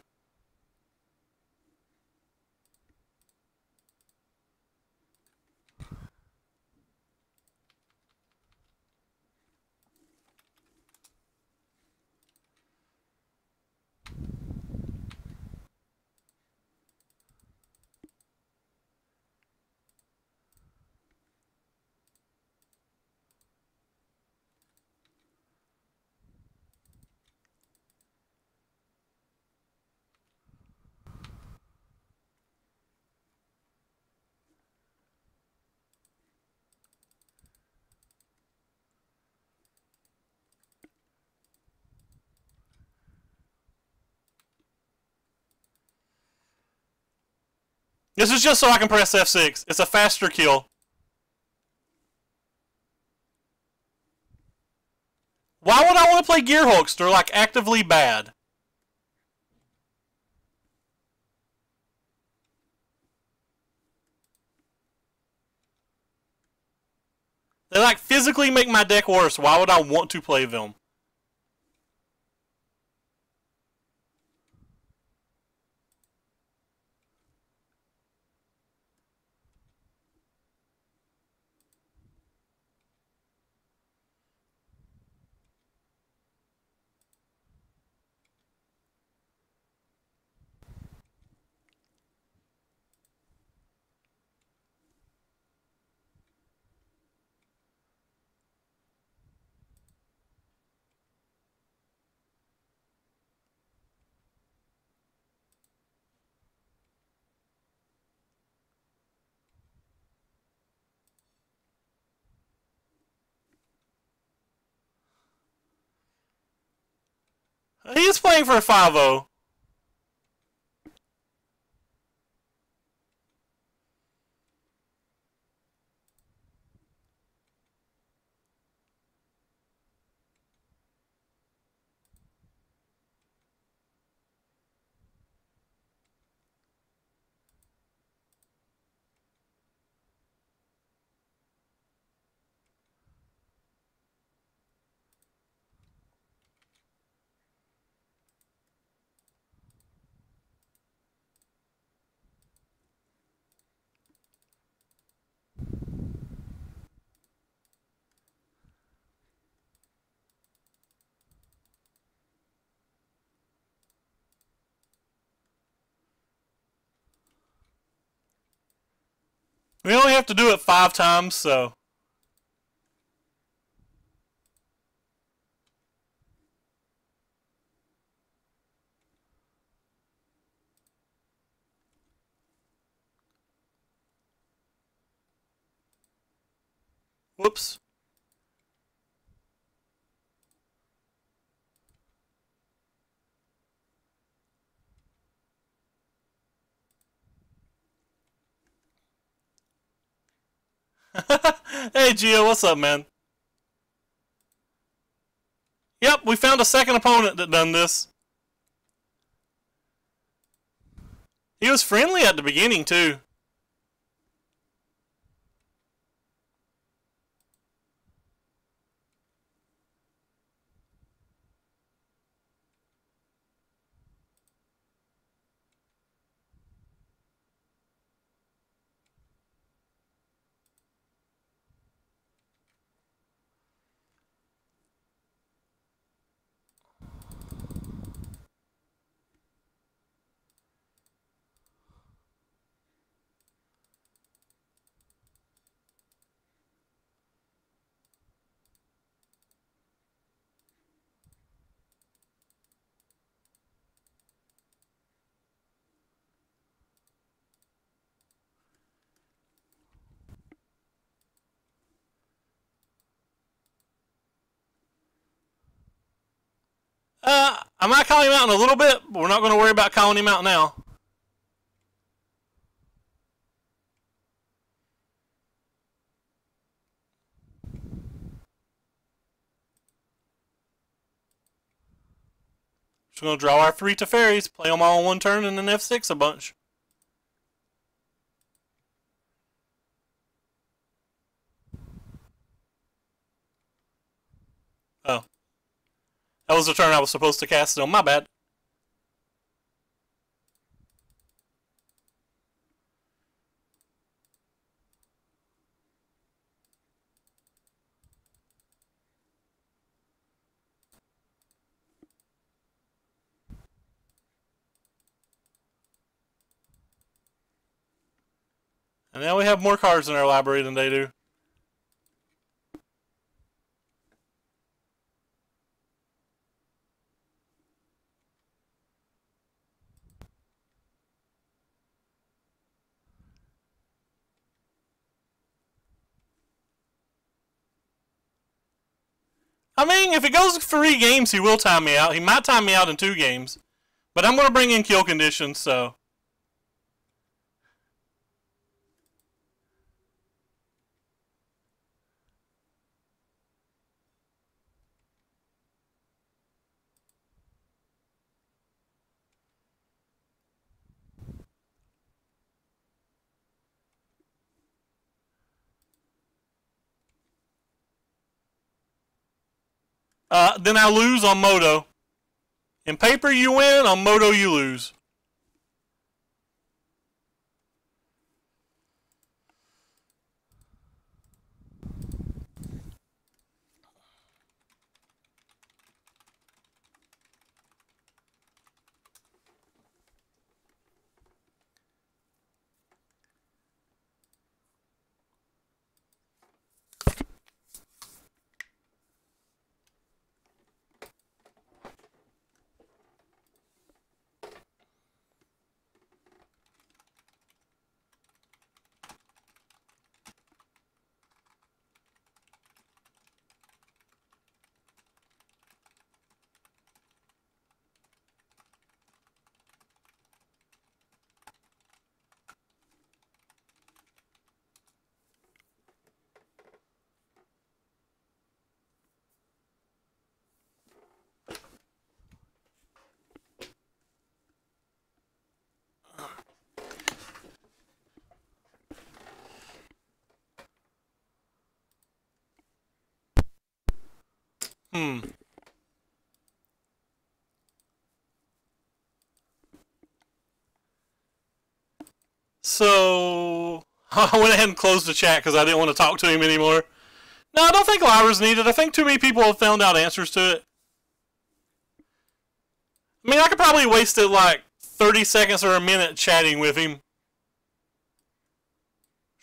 This is just so I can press F6. It's a faster kill. Why would I want to play Gearhulks? They're like actively bad. They like physically make my deck worse. Why would I want to play them? He is playing for a 5-0. We only have to do it 5 times, so... Whoops. Hey, Gio, what's up, man? Yep, we found a second opponent that done this. He was friendly at the beginning, too. I might call him out in a little bit, but we're not going to worry about calling him out now. Just going to draw our 3 Teferis, play them all in one turn, and then F6 a bunch. Oh. That was the turn I was supposed to cast it on. My bad. And now we have more cards in our library than they do. I mean, if it goes 3 games, he will time me out. He might time me out in 2 games. But I'm going to bring in kill conditions, so... then I lose on Moto. In paper, you win. On Moto, you lose. So, I went ahead and closed the chat because I didn't want to talk to him anymore. No, I don't think Lyra's needed. I think too many people have found out answers to it. I mean, I could probably waste it like 30 seconds or a minute chatting with him.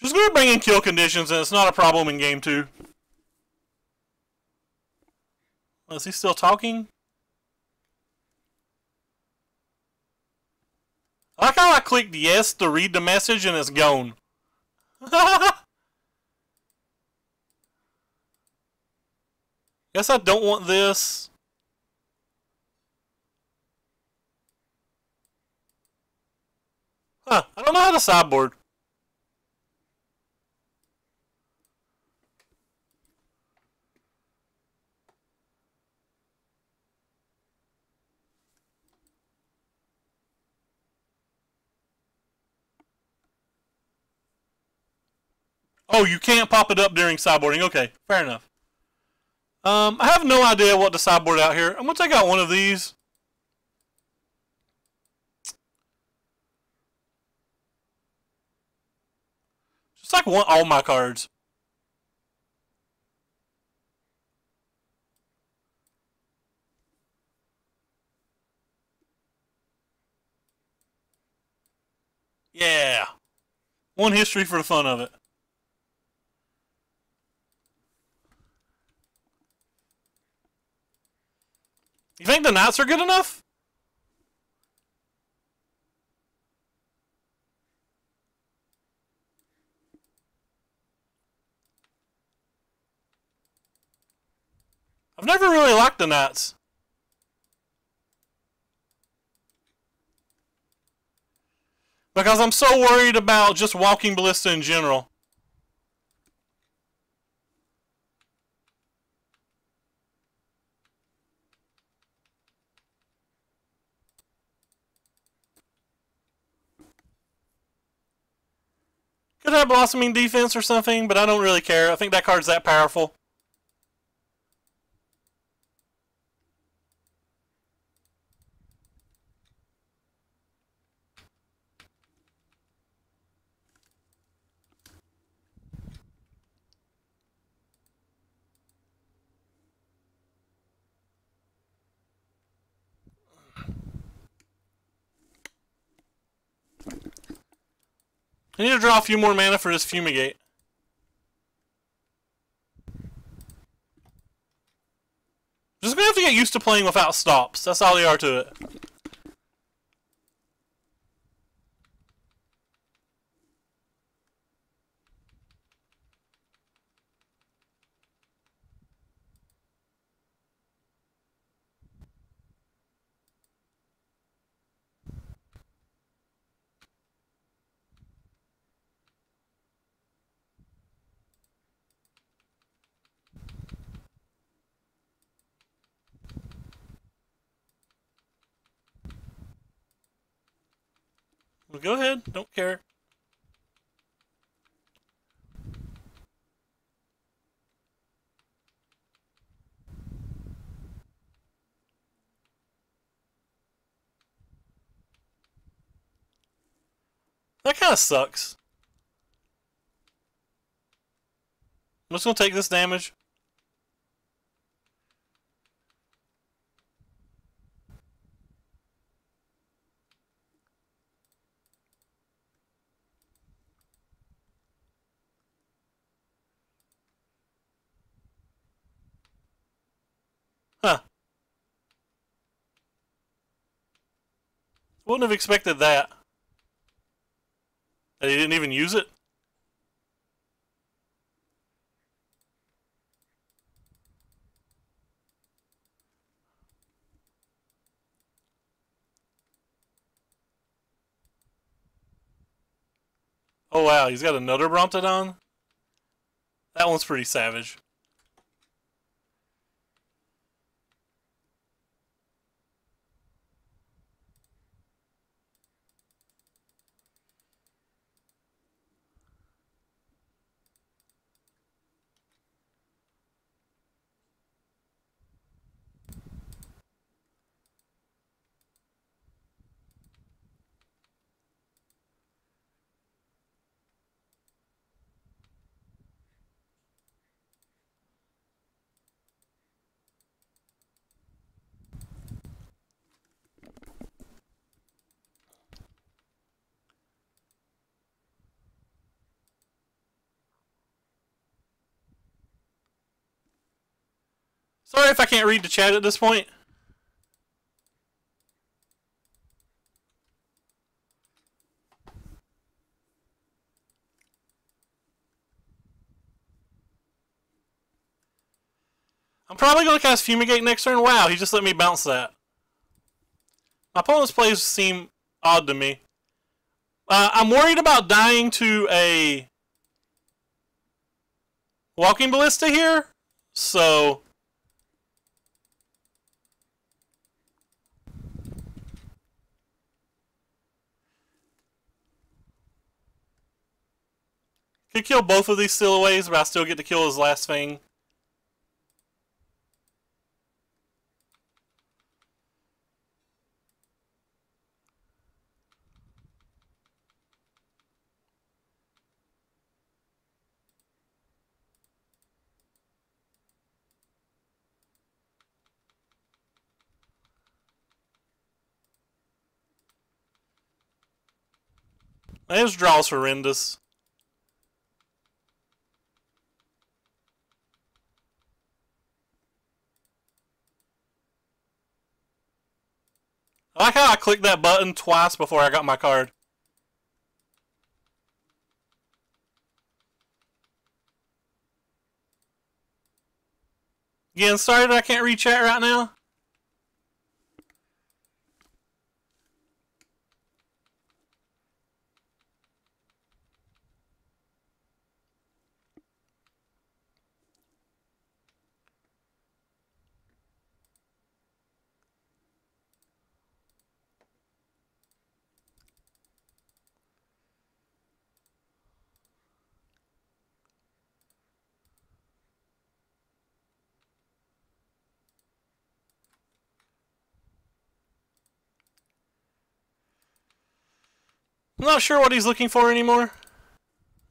Just going to bring in kill conditions and it's not a problem in game 2. Is he still talking? I like how I clicked yes to read the message and it's gone. Guess I don't want this. Huh, I don't know how to sideboard. Oh, you can't pop it up during sideboarding. Okay, fair enough. I have no idea what to sideboard out here. I'm gonna take out one of these. Just like want all my cards. Yeah. One history for the fun of it. You think the Knights are good enough? I've never really liked the Knights. Because I'm so worried about just Walking Ballista in general. Could have Blossoming Defense or something, but I don't really care. I think that card's that powerful. I need to draw a few more mana for this Fumigate. Just gonna have to get used to playing without stops. That's all they are to it. Well, go ahead. Don't care. That kind of sucks. I'm just gonna take this damage. Huh. Wouldn't have expected that. That he didn't even use it? Oh wow, he's got another Brontodon? That one's pretty savage. Sorry if I can't read the chat at this point. I'm probably going to cast Fumigate next turn. Wow, he just let me bounce that. My opponent's plays seem odd to me. I'm worried about dying to a Walking Ballista here, so could kill both of these Stillaways, but I still get to kill his last thing. His draw's horrendous. I like how I clicked that button twice before I got my card. Getting started, I can't read chat right now. I'm not sure what he's looking for anymore.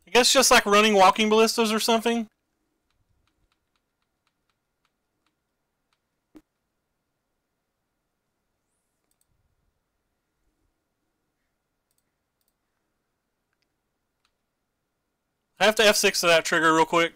I guess just like running Walking Ballistas or something. I have to F6 to that trigger real quick.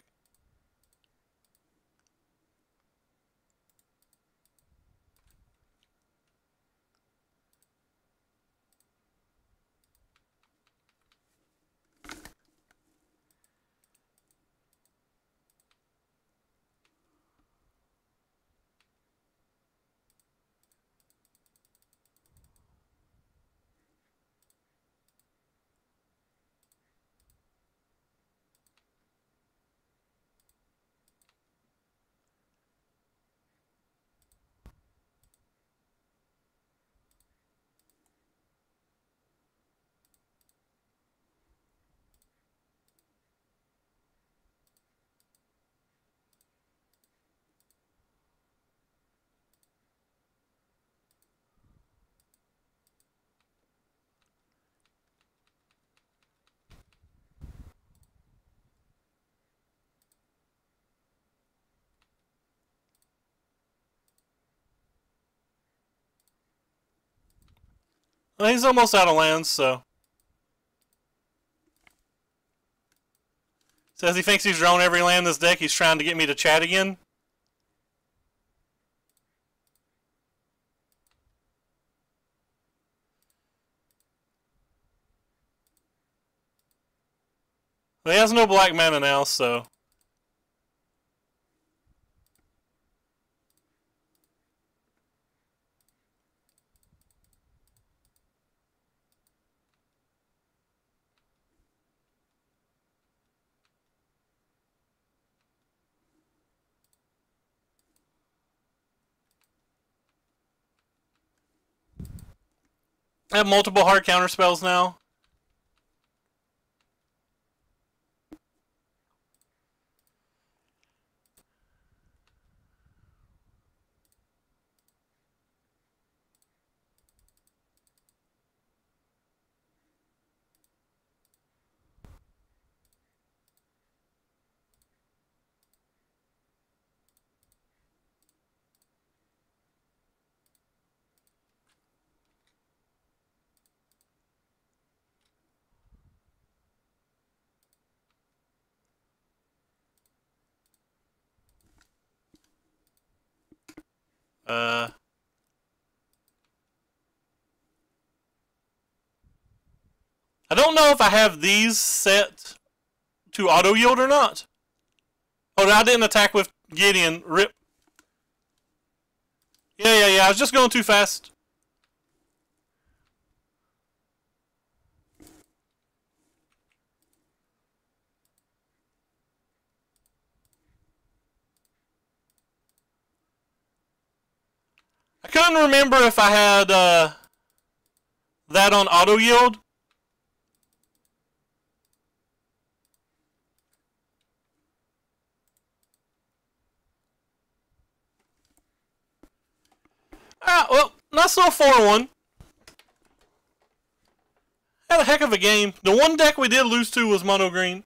Well, he's almost out of lands, so. Says he thinks he's drawn every land in this deck. He's trying to get me to chat again. Well, he has no black mana now, so. I have multiple hard counter spells now. I don't know if I have these set to auto yield or not. Oh, I didn't attack with Gideon. Rip. Yeah. I was just going too fast. I couldn't remember if I had that on auto yield. Well, not so 4-1. Had a heck of a game. The one deck we did lose to was mono green.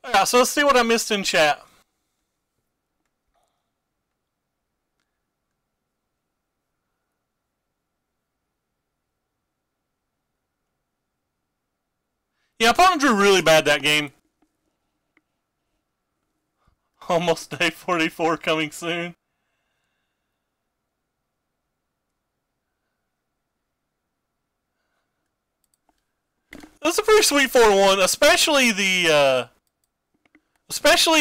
Alright, so let's see what I missed in chat. Yeah, opponent drew really bad that game. Almost day 44 coming soon. That's a pretty sweet 4-1, especially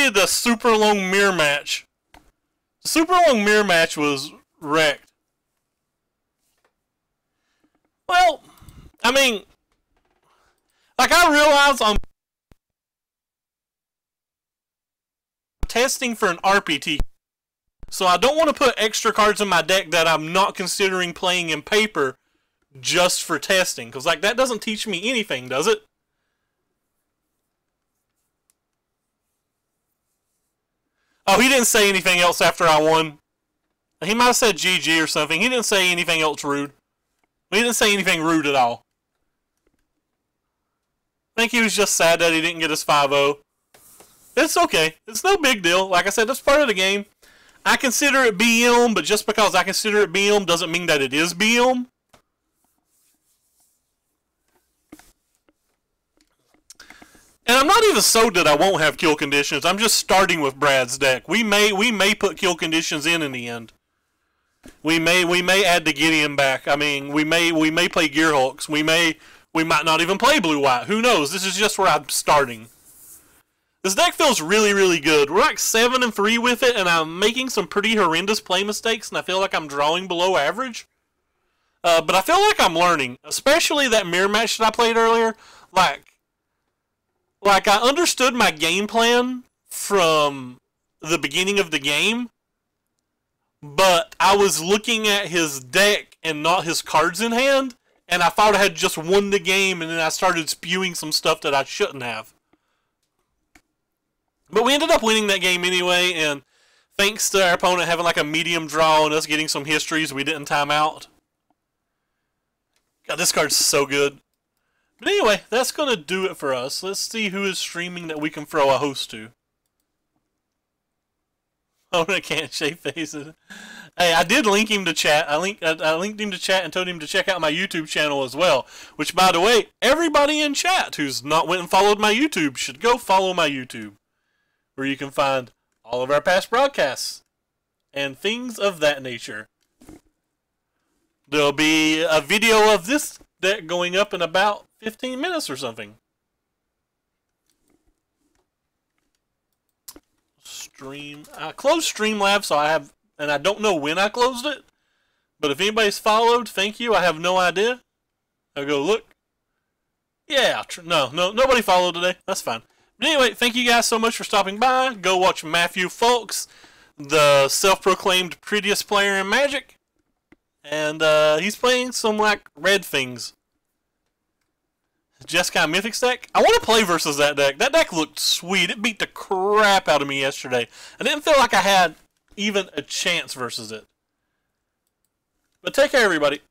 the super long mirror match. The super long mirror match was wrecked. Well, I mean, like, I realize I'm testing for an RPT, so I don't want to put extra cards in my deck that I'm not considering playing in paper just for testing, because, like, that doesn't teach me anything, does it? Oh, he didn't say anything else after I won. He might have said GG or something. He didn't say anything else rude. He didn't say anything rude at all. I think he was just sad that he didn't get his 5-0. It's okay. It's no big deal. Like I said, that's part of the game. I consider it BM, but just because I consider it BM doesn't mean that it is BM. And I'm not even sold that I won't have kill conditions. I'm just starting with Brad's deck. We may put kill conditions in the end. We may add the Gideon back. I mean, we may play Gearhulks. We might not even play blue-white. Who knows? This is just where I'm starting. This deck feels really, really good. We're like 7-3 with it, and I'm making some pretty horrendous play mistakes, and I feel like I'm drawing below average. But I feel like I'm learning, especially that mirror match that I played earlier. Like I understood my game plan from the beginning of the game, but I was looking at his deck and not his cards in hand, and I thought I had just won the game, and then I started spewing some stuff that I shouldn't have. But we ended up winning that game anyway, and thanks to our opponent having like a medium draw and us getting some histories, we didn't time out. God, this card's so good. But anyway, that's going to do it for us. Let's see who is streaming that we can throw a host to. Oh, I can't shave faces. Hey, I did link him to chat. I linked him to chat and told him to check out my YouTube channel as well. Which, by the way, everybody in chat who's not went and followed my YouTube should go follow my YouTube, where you can find all of our past broadcasts and things of that nature. There'll be a video of this deck going up in about 15 minutes or something. I closed Streamlabs, so I don't know when I closed it, but if anybody's followed, thank you. I have no idea. I'll go look. Yeah, nobody followed today. That's fine. But anyway, thank you guys so much for stopping by. Go watch Matthew Fulks, the self-proclaimed prettiest player in Magic, and he's playing some like red things. Jeskai Mythics deck? I want to play versus that deck. That deck looked sweet. It beat the crap out of me yesterday. I didn't feel like I had even a chance versus it. But take care, everybody.